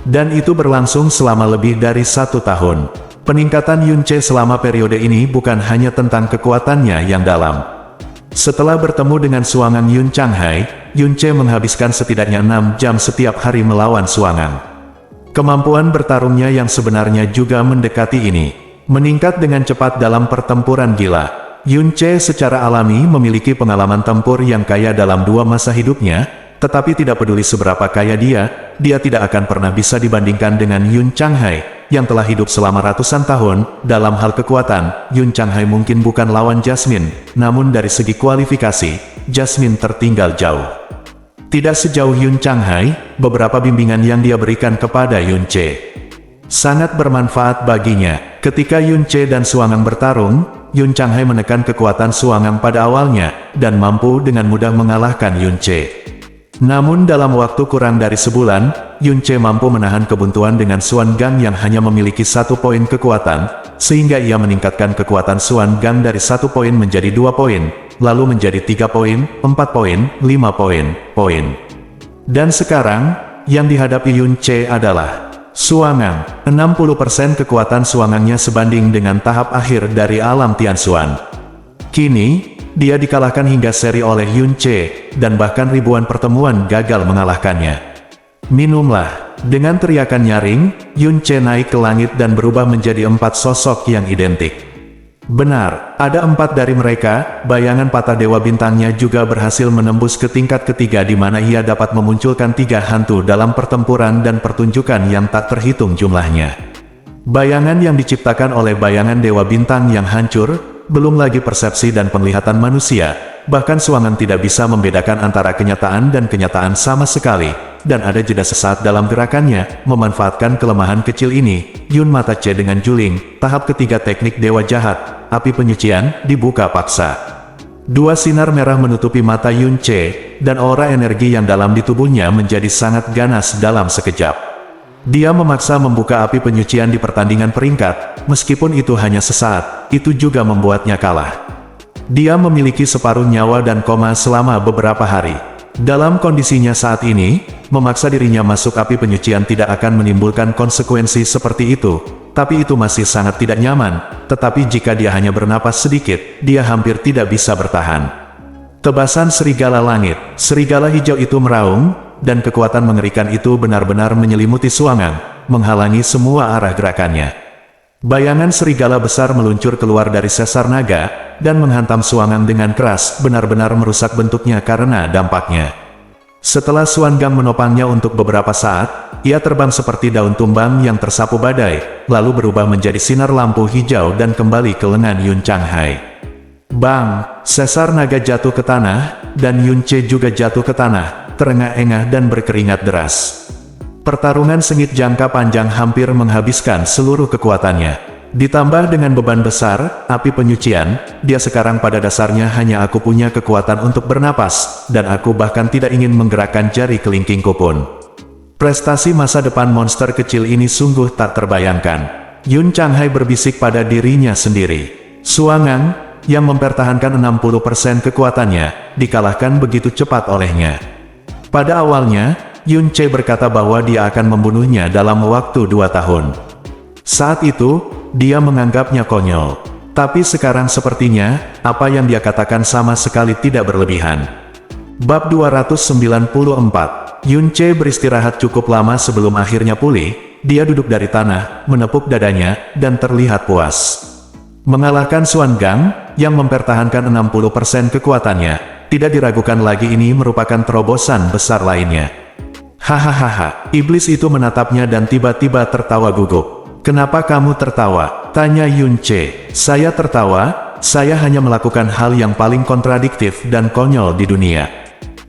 Dan itu berlangsung selama lebih dari 1 tahun. Peningkatan Yun Ce selama periode ini bukan hanya tentang kekuatannya yang dalam. Setelah bertemu dengan Suangang Yun Changhai, Yun Ce menghabiskan setidaknya 6 jam setiap hari melawan Suangang. Kemampuan bertarungnya yang sebenarnya juga mendekati ini. Meningkat dengan cepat dalam pertempuran gila. Yun Ce secara alami memiliki pengalaman tempur yang kaya dalam 2 masa hidupnya, tetapi tidak peduli seberapa kaya dia tidak akan pernah bisa dibandingkan dengan Yun Changhai, yang telah hidup selama ratusan tahun. Dalam hal kekuatan, Yun Changhai mungkin bukan lawan Jasmine, namun dari segi kualifikasi, Jasmine tertinggal jauh. Tidak sejauh Yun Changhai, beberapa bimbingan yang dia berikan kepada Yun Ce sangat bermanfaat baginya. Ketika Yun Ce dan Suangang bertarung, Yun Changhai menekan kekuatan Suangang pada awalnya, dan mampu dengan mudah mengalahkan Yun Ce. Namun dalam waktu kurang dari sebulan, Yun Ce mampu menahan kebuntuan dengan Xuan Gang yang hanya memiliki 1 poin kekuatan, sehingga ia meningkatkan kekuatan Xuan Gang dari 1 poin menjadi 2 poin, lalu menjadi 3 poin, 4 poin, 5 poin. Dan sekarang, yang dihadapi Yun Ce adalah Suangang. 60% kekuatan Suangangnya sebanding dengan tahap akhir dari alam Tianxuan. Kini, dia dikalahkan hingga seri oleh Yun Ce, dan bahkan ribuan pertemuan gagal mengalahkannya. Minumlah. Dengan teriakan nyaring, Yun Che naik ke langit dan berubah menjadi 4 sosok yang identik. Benar, ada 4 dari mereka. Bayangan patah Dewa Bintangnya juga berhasil menembus ke tingkat ketiga di mana ia dapat memunculkan 3 hantu dalam pertempuran dan pertunjukan yang tak terhitung jumlahnya. Bayangan yang diciptakan oleh bayangan Dewa Bintang yang hancur, belum lagi persepsi dan penglihatan manusia, bahkan Suangan tidak bisa membedakan antara kenyataan dan kenyataan sama sekali, dan ada jeda sesaat dalam gerakannya. Memanfaatkan kelemahan kecil ini, Yun Mata Che dengan juling, tahap ketiga teknik Dewa Jahat, api penyucian, dibuka paksa. 2 sinar merah menutupi mata Yun Che, dan aura energi yang dalam di tubuhnya menjadi sangat ganas dalam sekejap. Dia memaksa membuka api penyucian di pertandingan peringkat, meskipun itu hanya sesaat, itu juga membuatnya kalah. Dia memiliki separuh nyawa dan koma selama beberapa hari. Dalam kondisinya saat ini, memaksa dirinya masuk api penyucian tidak akan menimbulkan konsekuensi seperti itu, tapi itu masih sangat tidak nyaman. Tetapi jika dia hanya bernapas sedikit, dia hampir tidak bisa bertahan. Tebasan serigala langit, serigala hijau itu meraung, dan kekuatan mengerikan itu benar-benar menyelimuti Suangan, menghalangi semua arah gerakannya. Bayangan serigala besar meluncur keluar dari sesar naga, dan menghantam Suangan dengan keras, benar-benar merusak bentuknya karena dampaknya. Setelah Suangang menopangnya untuk beberapa saat, ia terbang seperti daun tumbang yang tersapu badai, lalu berubah menjadi sinar lampu hijau dan kembali ke lengan Yun Changhai. Bang! Sesar naga jatuh ke tanah, dan Yun Che juga jatuh ke tanah, terengah-engah dan berkeringat deras. Pertarungan sengit jangka panjang hampir menghabiskan seluruh kekuatannya. Ditambah dengan beban besar, api penyucian, dia sekarang pada dasarnya hanya aku punya kekuatan untuk bernapas, dan aku bahkan tidak ingin menggerakkan jari kelingkingku pun. Prestasi masa depan monster kecil ini sungguh tak terbayangkan. Yun Changhai berbisik pada dirinya sendiri. Suangan, yang mempertahankan 60% kekuatannya, dikalahkan begitu cepat olehnya. Pada awalnya, Yun Che berkata bahwa dia akan membunuhnya dalam waktu 2 tahun. Saat itu, dia menganggapnya konyol. Tapi sekarang sepertinya, apa yang dia katakan sama sekali tidak berlebihan. Bab 294, Yun Che beristirahat cukup lama sebelum akhirnya pulih. Dia duduk dari tanah, menepuk dadanya, dan terlihat puas. Mengalahkan Suangang, yang mempertahankan 60% kekuatannya, tidak diragukan lagi ini merupakan terobosan besar lainnya. Hahaha, iblis itu menatapnya dan tiba-tiba tertawa gugup. Kenapa kamu tertawa? Tanya Yun Che. Saya tertawa, saya hanya melakukan hal yang paling kontradiktif dan konyol di dunia.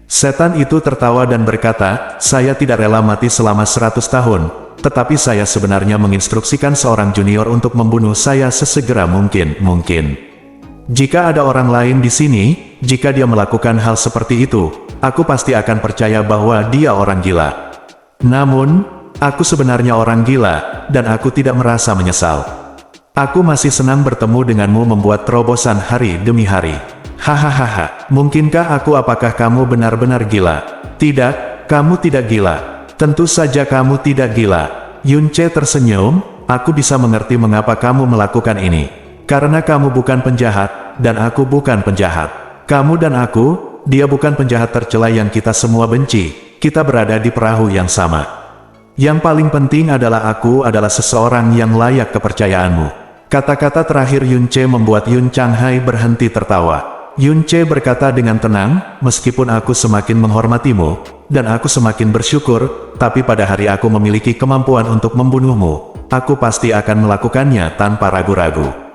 Setan itu tertawa dan berkata, saya tidak rela mati selama 100 tahun, tetapi saya sebenarnya menginstruksikan seorang junior untuk membunuh saya sesegera mungkin. Jika ada orang lain di sini, jika dia melakukan hal seperti itu, aku pasti akan percaya bahwa dia orang gila. Namun, aku sebenarnya orang gila, dan aku tidak merasa menyesal. Aku masih senang bertemu denganmu membuat terobosan hari demi hari. Hahaha, mungkinkah aku apakah kamu benar-benar gila? Tidak, kamu tidak gila. Tentu saja kamu tidak gila. Yun Che tersenyum, aku bisa mengerti mengapa kamu melakukan ini. Karena kamu bukan penjahat, dan aku bukan penjahat. Kamu dan aku, dia bukan penjahat tercela yang kita semua benci. Kita berada di perahu yang sama. Yang paling penting adalah aku adalah seseorang yang layak kepercayaanmu. Kata-kata terakhir Yun Che membuat Yun Changhai berhenti tertawa. Yun Che berkata dengan tenang, meskipun aku semakin menghormatimu, dan aku semakin bersyukur, tapi pada hari aku memiliki kemampuan untuk membunuhmu, aku pasti akan melakukannya tanpa ragu-ragu.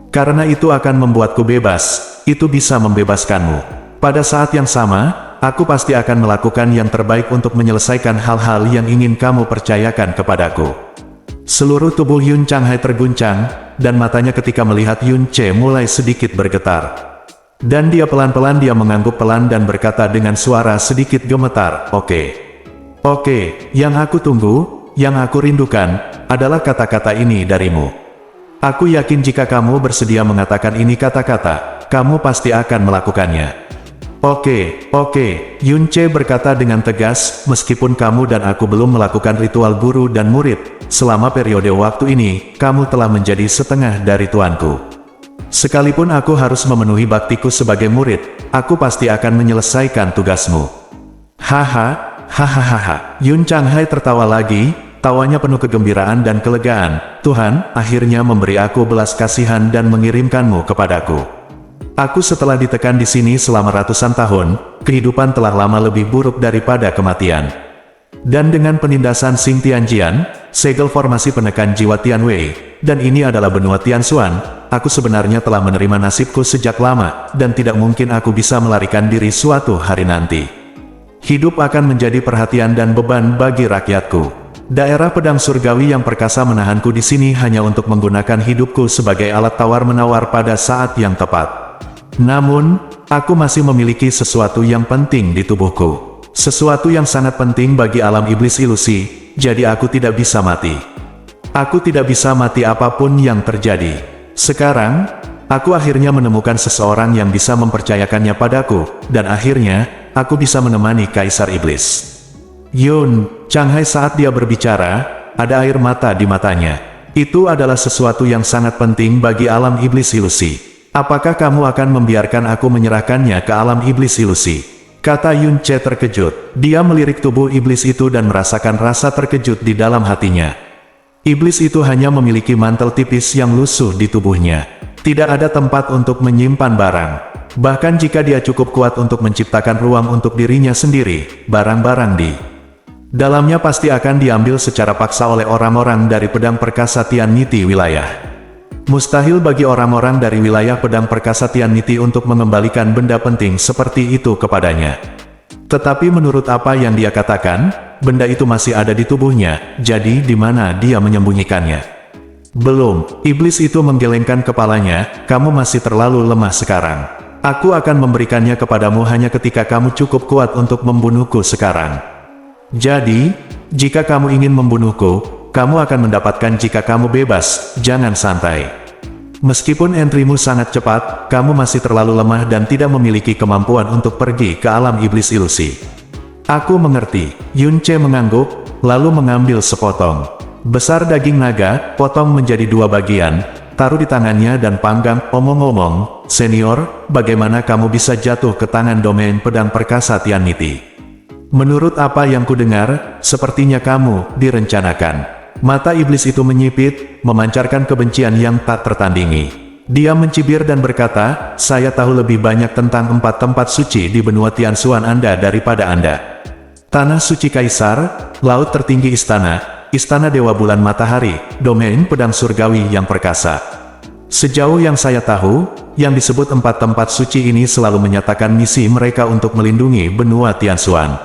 Karena itu akan membuatku bebas, itu bisa membebaskanmu. Pada saat yang sama, aku pasti akan melakukan yang terbaik untuk menyelesaikan hal-hal yang ingin kamu percayakan kepadaku. Seluruh tubuh Yun Changhai terguncang, dan matanya ketika melihat Yun Che mulai sedikit bergetar. Dan dia pelan-pelan mengangguk pelan dan berkata dengan suara sedikit gemetar, Oke, yang aku tunggu, yang aku rindukan, adalah kata-kata ini darimu. Aku yakin jika kamu bersedia mengatakan ini kata-kata, kamu pasti akan melakukannya. Oke, Yun Che berkata dengan tegas, meskipun kamu dan aku belum melakukan ritual guru dan murid, selama periode waktu ini, kamu telah menjadi setengah dari tuanku. Sekalipun aku harus memenuhi baktiku sebagai murid, aku pasti akan menyelesaikan tugasmu. Hahaha, Yun Changhai tertawa lagi, tawanya penuh kegembiraan dan kelegaan. Tuhan, akhirnya memberi aku belas kasihan dan mengirimkanmu kepadaku. Aku setelah ditekan di sini selama ratusan tahun, kehidupan telah lama lebih buruk daripada kematian. Dan dengan penindasan Xing Tianjian, segel formasi penekan jiwa Tianwei, dan ini adalah benua Tianxuan, aku sebenarnya telah menerima nasibku sejak lama, dan tidak mungkin aku bisa melarikan diri suatu hari nanti. Hidup akan menjadi perhatian dan beban bagi rakyatku. Daerah pedang surgawi yang perkasa menahanku di sini hanya untuk menggunakan hidupku sebagai alat tawar-menawar pada saat yang tepat. Namun, aku masih memiliki sesuatu yang penting di tubuhku. Sesuatu yang sangat penting bagi alam iblis ilusi, jadi aku tidak bisa mati. Aku tidak bisa mati apapun yang terjadi. Sekarang, aku akhirnya menemukan seseorang yang bisa mempercayakannya padaku, dan akhirnya, aku bisa menemani Kaisar Iblis. Yun Changhai saat dia berbicara, ada air mata di matanya. Itu adalah sesuatu yang sangat penting bagi alam iblis ilusi. Apakah kamu akan membiarkan aku menyerahkannya ke alam iblis ilusi? Kata Yun Che terkejut. Dia melirik tubuh iblis itu dan merasakan rasa terkejut di dalam hatinya. Iblis itu hanya memiliki mantel tipis yang lusuh di tubuhnya. Tidak ada tempat untuk menyimpan barang. Bahkan jika dia cukup kuat untuk menciptakan ruang untuk dirinya sendiri, barang-barang di dalamnya pasti akan diambil secara paksa oleh orang-orang dari pedang perkasa Tianmiti wilayah. Mustahil bagi orang-orang dari wilayah pedang perkasa Tianmiti untuk mengembalikan benda penting seperti itu kepadanya. Tetapi menurut apa yang dia katakan, benda itu masih ada di tubuhnya, jadi di mana dia menyembunyikannya? Belum, iblis itu menggelengkan kepalanya, kamu masih terlalu lemah sekarang. Aku akan memberikannya kepadamu hanya ketika kamu cukup kuat untuk membunuhku sekarang. Jadi, jika kamu ingin membunuhku, kamu akan mendapatkan jika kamu bebas, jangan santai. Meskipun entrimu sangat cepat, kamu masih terlalu lemah dan tidak memiliki kemampuan untuk pergi ke alam iblis ilusi. Aku mengerti, Yun Che mengangguk, lalu mengambil sepotong besar daging naga, potong menjadi dua bagian, taruh di tangannya dan panggang. Omong-omong, senior, bagaimana kamu bisa jatuh ke tangan domain pedang perkasa Tianmiti? Menurut apa yang kudengar, sepertinya kamu direncanakan. Mata iblis itu menyipit, memancarkan kebencian yang tak tertandingi. Dia mencibir dan berkata, saya tahu lebih banyak tentang 4 tempat suci di benua Tianxuan Anda daripada Anda. Tanah Suci Kaisar, Laut Tertinggi Istana, Istana Dewa Bulan Matahari, domain pedang surgawi yang perkasa. Sejauh yang saya tahu, yang disebut 4 tempat suci ini selalu menyatakan misi mereka untuk melindungi benua Tianxuan.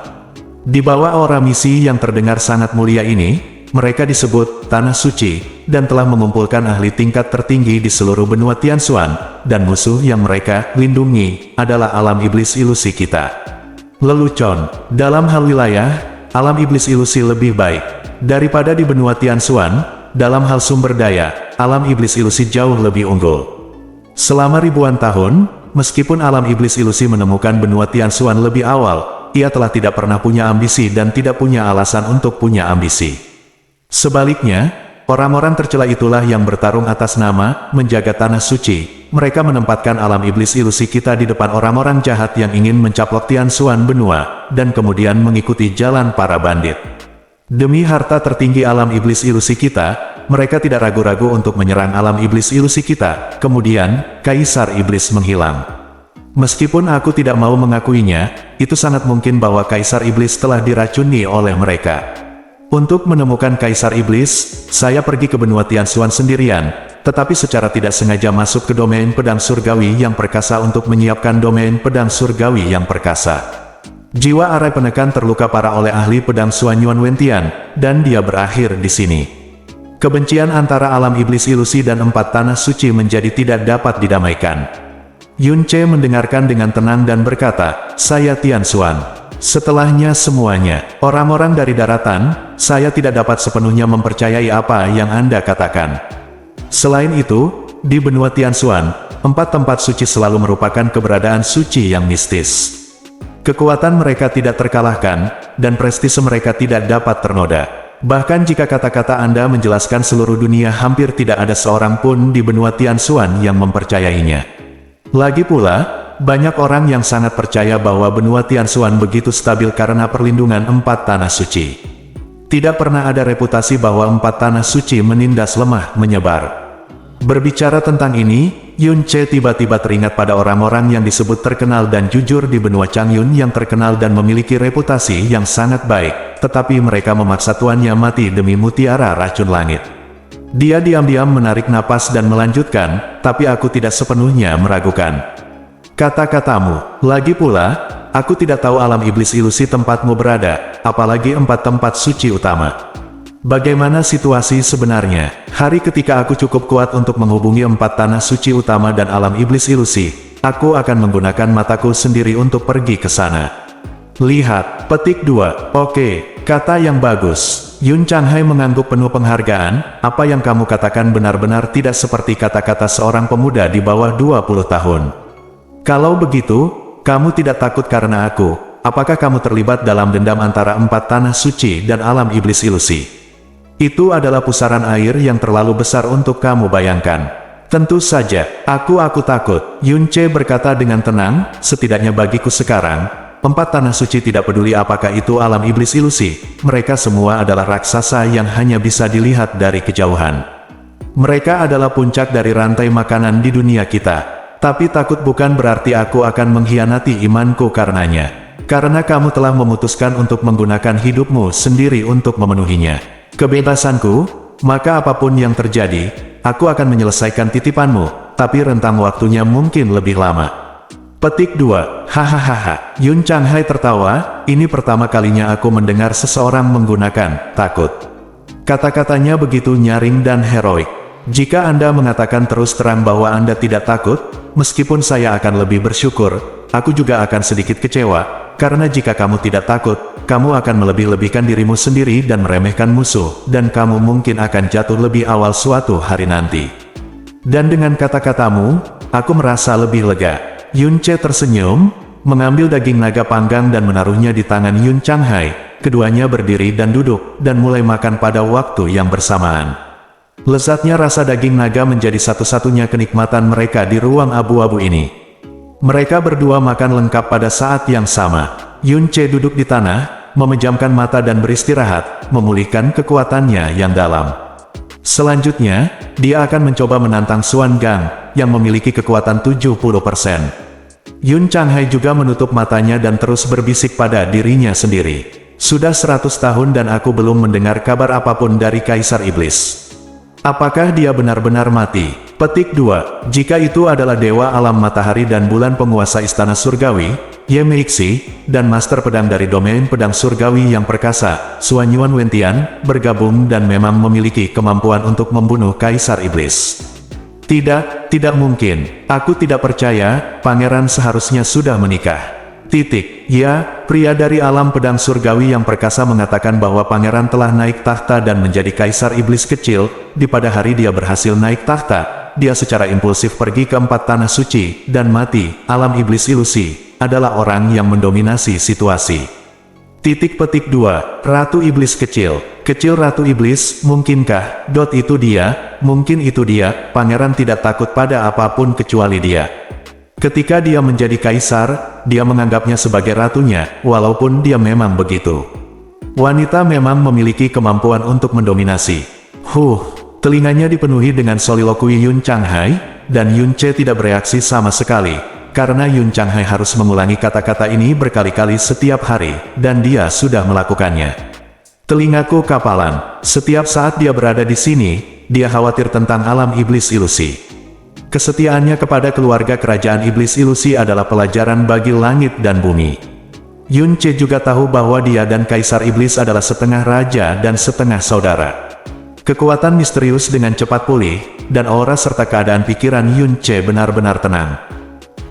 Di bawah aura misi yang terdengar sangat mulia ini, mereka disebut Tanah Suci, dan telah mengumpulkan ahli tingkat tertinggi di seluruh benua Tianxuan, dan musuh yang mereka lindungi adalah alam iblis ilusi kita. Lelucon, dalam hal wilayah, alam iblis ilusi lebih baik daripada di benua Tianxuan. Dalam hal sumber daya, alam iblis ilusi jauh lebih unggul. Selama ribuan tahun, meskipun alam iblis ilusi menemukan benua Tianxuan lebih awal, ia telah tidak pernah punya ambisi dan tidak punya alasan untuk punya ambisi. Sebaliknya, orang-orang tercela itulah yang bertarung atas nama menjaga tanah suci. Mereka menempatkan alam iblis ilusi kita di depan orang-orang jahat yang ingin mencaplok Tianxuan benua, dan kemudian mengikuti jalan para bandit. Demi harta tertinggi alam iblis ilusi kita, mereka tidak ragu-ragu untuk menyerang alam iblis ilusi kita. Kemudian, Kaisar Iblis menghilang. Meskipun aku tidak mau mengakuinya, itu sangat mungkin bahwa Kaisar Iblis telah diracuni oleh mereka. Untuk menemukan Kaisar Iblis, saya pergi ke benua Tianxuan sendirian, tetapi secara tidak sengaja masuk ke domain pedang surgawi yang perkasa untuk menyiapkan domain pedang surgawi yang perkasa. Jiwa arai penekan terluka parah oleh ahli pedang Xuan Yuan Wentian, dan dia berakhir di sini. Kebencian antara alam iblis ilusi dan 4 tanah suci menjadi tidak dapat didamaikan. Yun Che mendengarkan dengan tenang dan berkata, saya Tianxuan. Setelahnya semuanya, orang-orang dari daratan, saya tidak dapat sepenuhnya mempercayai apa yang Anda katakan. Selain itu, di benua Tianxuan, 4 tempat suci selalu merupakan keberadaan suci yang mistis. Kekuatan mereka tidak terkalahkan, dan prestise mereka tidak dapat ternoda. Bahkan jika kata-kata Anda menjelaskan seluruh dunia, hampir tidak ada seorang pun di benua Tianxuan yang mempercayainya. Lagi pula, banyak orang yang sangat percaya bahwa benua Tianshuan begitu stabil karena perlindungan 4 tanah suci. Tidak pernah ada reputasi bahwa 4 tanah suci menindas lemah menyebar. Berbicara tentang ini, Yun Ce tiba-tiba teringat pada orang-orang yang disebut terkenal dan jujur di benua Changyun yang terkenal dan memiliki reputasi yang sangat baik, tetapi mereka memaksa tuannya mati demi mutiara racun langit. Dia diam-diam menarik napas dan melanjutkan, tapi aku tidak sepenuhnya meragukan kata-katamu. Lagi pula, aku tidak tahu alam iblis ilusi tempatmu berada, apalagi 4 tempat suci utama. Bagaimana situasi sebenarnya? Hari ketika aku cukup kuat untuk menghubungi 4 tanah suci utama dan alam iblis ilusi, aku akan menggunakan mataku sendiri untuk pergi ke sana. Lihat, petik 2. Oke, kata yang bagus. Yun Changhai mengangguk penuh penghargaan. Apa yang kamu katakan benar-benar tidak seperti kata-kata seorang pemuda di bawah 20 tahun. Kalau begitu, kamu tidak takut karena aku. Apakah kamu terlibat dalam dendam antara 4 tanah suci dan alam iblis ilusi? Itu adalah pusaran air yang terlalu besar untuk kamu bayangkan. Tentu saja, aku takut. Yun Ce berkata dengan tenang, setidaknya bagiku sekarang, 4 tanah suci tidak peduli apakah itu alam iblis ilusi. Mereka semua adalah raksasa yang hanya bisa dilihat dari kejauhan. Mereka adalah puncak dari rantai makanan di dunia kita. Tapi takut bukan berarti aku akan mengkhianati imanku karenanya. Karena kamu telah memutuskan untuk menggunakan hidupmu sendiri untuk memenuhinya kebebasanku, maka apapun yang terjadi, aku akan menyelesaikan titipanmu, tapi rentang waktunya mungkin lebih lama. Petik 2. Hahaha. Yun Changhai tertawa, ini pertama kalinya aku mendengar seseorang menggunakan takut. Kata-katanya begitu nyaring dan heroik. Jika Anda mengatakan terus terang bahwa Anda tidak takut, meskipun saya akan lebih bersyukur, aku juga akan sedikit kecewa, karena jika kamu tidak takut, kamu akan melebih-lebihkan dirimu sendiri dan meremehkan musuh, dan kamu mungkin akan jatuh lebih awal suatu hari nanti. Dan dengan kata-katamu, aku merasa lebih lega. Yun Ce tersenyum, mengambil daging naga panggang dan menaruhnya di tangan Yun Changhai. Keduanya berdiri dan duduk, dan mulai makan pada waktu yang bersamaan. Lezatnya rasa daging naga menjadi satu-satunya kenikmatan mereka di ruang abu-abu ini. Mereka berdua makan lengkap pada saat yang sama. Yun Ce duduk di tanah, memejamkan mata dan beristirahat, memulihkan kekuatannya yang dalam. Selanjutnya, dia akan mencoba menantang Xuan Gang, yang memiliki kekuatan 70%. Yun Changhai juga menutup matanya dan terus berbisik pada dirinya sendiri. Sudah 100 tahun dan aku belum mendengar kabar apapun dari Kaisar Iblis. Apakah dia benar-benar mati? Petik 2. Jika itu adalah Dewa Alam Matahari dan Bulan penguasa Istana Surgawi, Ye Meixi, dan Master Pedang dari domain Pedang Surgawi yang perkasa, Xuan Yuan Wentian, bergabung dan memang memiliki kemampuan untuk membunuh Kaisar Iblis. Tidak mungkin. Aku tidak percaya, pangeran seharusnya sudah menikah. Ya, pria dari alam pedang surgawi yang perkasa mengatakan bahwa pangeran telah naik tahta dan menjadi kaisar iblis kecil. Di pada hari dia berhasil naik tahta, dia secara impulsif pergi ke 4 tanah suci, dan mati. Alam iblis ilusi adalah orang yang mendominasi situasi. Petik 2. Ratu Iblis Kecil. Kecil Ratu Iblis, mungkinkah? Itu dia, mungkin itu dia. Pangeran tidak takut pada apapun kecuali dia. Ketika dia menjadi kaisar, dia menganggapnya sebagai ratunya, walaupun dia memang begitu. Wanita memang memiliki kemampuan untuk mendominasi. Telinganya dipenuhi dengan soliloquy Yun Changhai, dan Yun Ce tidak bereaksi sama sekali, karena Yun Changhai harus mengulangi kata-kata ini berkali-kali setiap hari, dan dia sudah melakukannya. Telingaku kapalan. Setiap saat dia berada di sini, dia khawatir tentang alam iblis ilusi. Kesetiaannya kepada keluarga kerajaan iblis ilusi adalah pelajaran bagi langit dan bumi. Yun Ce juga tahu bahwa dia dan Kaisar Iblis adalah setengah raja dan setengah saudara. Kekuatan misterius dengan cepat pulih, dan aura serta keadaan pikiran Yun Ce benar-benar tenang.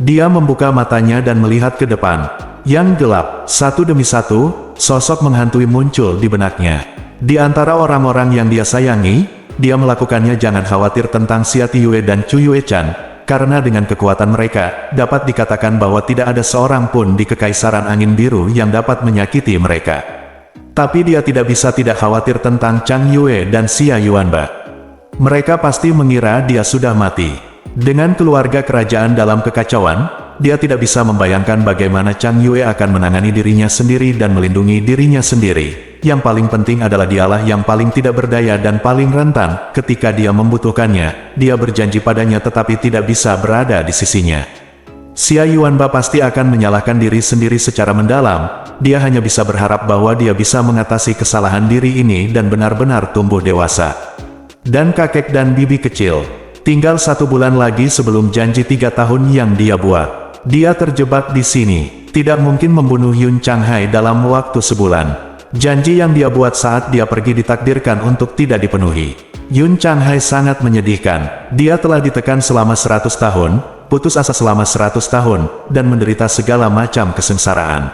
Dia membuka matanya dan melihat ke depan. Yang gelap, satu demi satu, sosok menghantui muncul di benaknya. Di antara orang-orang yang dia sayangi, dia melakukannya. Jangan khawatir tentang Xia Tiyue dan Chu Yue-chan, karena dengan kekuatan mereka, dapat dikatakan bahwa tidak ada seorang pun di Kekaisaran Angin Biru yang dapat menyakiti mereka. Tapi dia tidak bisa tidak khawatir tentang Chang Yue dan Xia Yuanba. Mereka pasti mengira dia sudah mati. Dengan keluarga kerajaan dalam kekacauan, dia tidak bisa membayangkan bagaimana Chang Yue akan menangani dirinya sendiri dan melindungi dirinya sendiri. Yang paling penting adalah dialah yang paling tidak berdaya dan paling rentan. Ketika dia membutuhkannya, dia berjanji padanya tetapi tidak bisa berada di sisinya. Xia Yuanba pasti akan menyalahkan diri sendiri secara mendalam. Dia hanya bisa berharap bahwa dia bisa mengatasi kesalahan diri ini dan benar-benar tumbuh dewasa. Dan kakek dan bibi kecil. Tinggal 1 bulan lagi sebelum janji 3 tahun yang dia buat. Dia terjebak di sini. Tidak mungkin membunuh Yun Changhai dalam waktu sebulan. Janji yang dia buat saat dia pergi ditakdirkan untuk tidak dipenuhi. Yun Changhai sangat menyedihkan. Dia telah ditekan selama 100 tahun, putus asa selama 100 tahun, dan menderita segala macam kesengsaraan.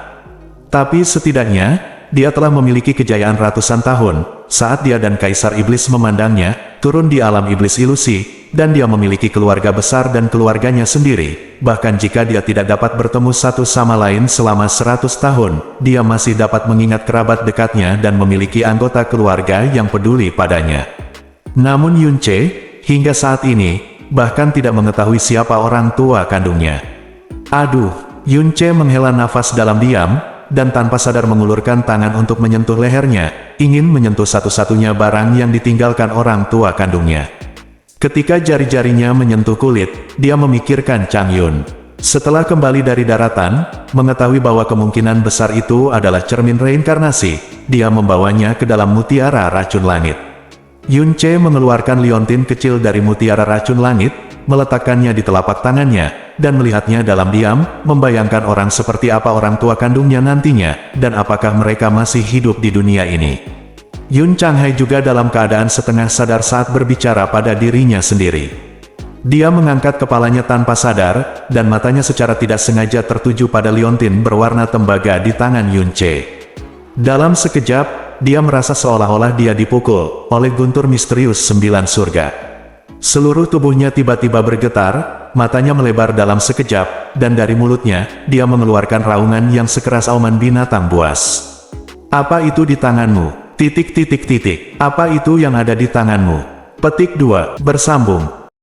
Tapi setidaknya, dia telah memiliki kejayaan ratusan tahun. Saat dia dan Kaisar Iblis memandangnya, turun di alam iblis ilusi, dan dia memiliki keluarga besar dan keluarganya sendiri. Bahkan jika dia tidak dapat bertemu satu sama lain selama 100 tahun, dia masih dapat mengingat kerabat dekatnya dan memiliki anggota keluarga yang peduli padanya. Namun Yun Che, hingga saat ini, bahkan tidak mengetahui siapa orang tua kandungnya. Aduh, Yun Che menghela nafas dalam diam, dan tanpa sadar mengulurkan tangan untuk menyentuh lehernya, ingin menyentuh satu-satunya barang yang ditinggalkan orang tua kandungnya. Ketika jari-jarinya menyentuh kulit, dia memikirkan Chang Yun. Setelah kembali dari daratan, mengetahui bahwa kemungkinan besar itu adalah cermin reinkarnasi, dia membawanya ke dalam mutiara racun langit. Yun Che mengeluarkan liontin kecil dari mutiara racun langit, meletakkannya di telapak tangannya, dan melihatnya dalam diam, membayangkan orang seperti apa orang tua kandungnya nantinya, dan apakah mereka masih hidup di dunia ini. Yun Changhai juga dalam keadaan setengah sadar saat berbicara pada dirinya sendiri. Dia mengangkat kepalanya tanpa sadar, dan matanya secara tidak sengaja tertuju pada liontin berwarna tembaga di tangan Yun Che. Dalam sekejap, dia merasa seolah-olah dia dipukul oleh guntur misterius 9 surga. Seluruh tubuhnya tiba-tiba bergetar, matanya melebar dalam sekejap, dan dari mulutnya, dia mengeluarkan raungan yang sekeras auman binatang buas. Apa itu di tanganmu? Titik. Apa itu yang ada di tanganmu? Petik 2. Bersambung.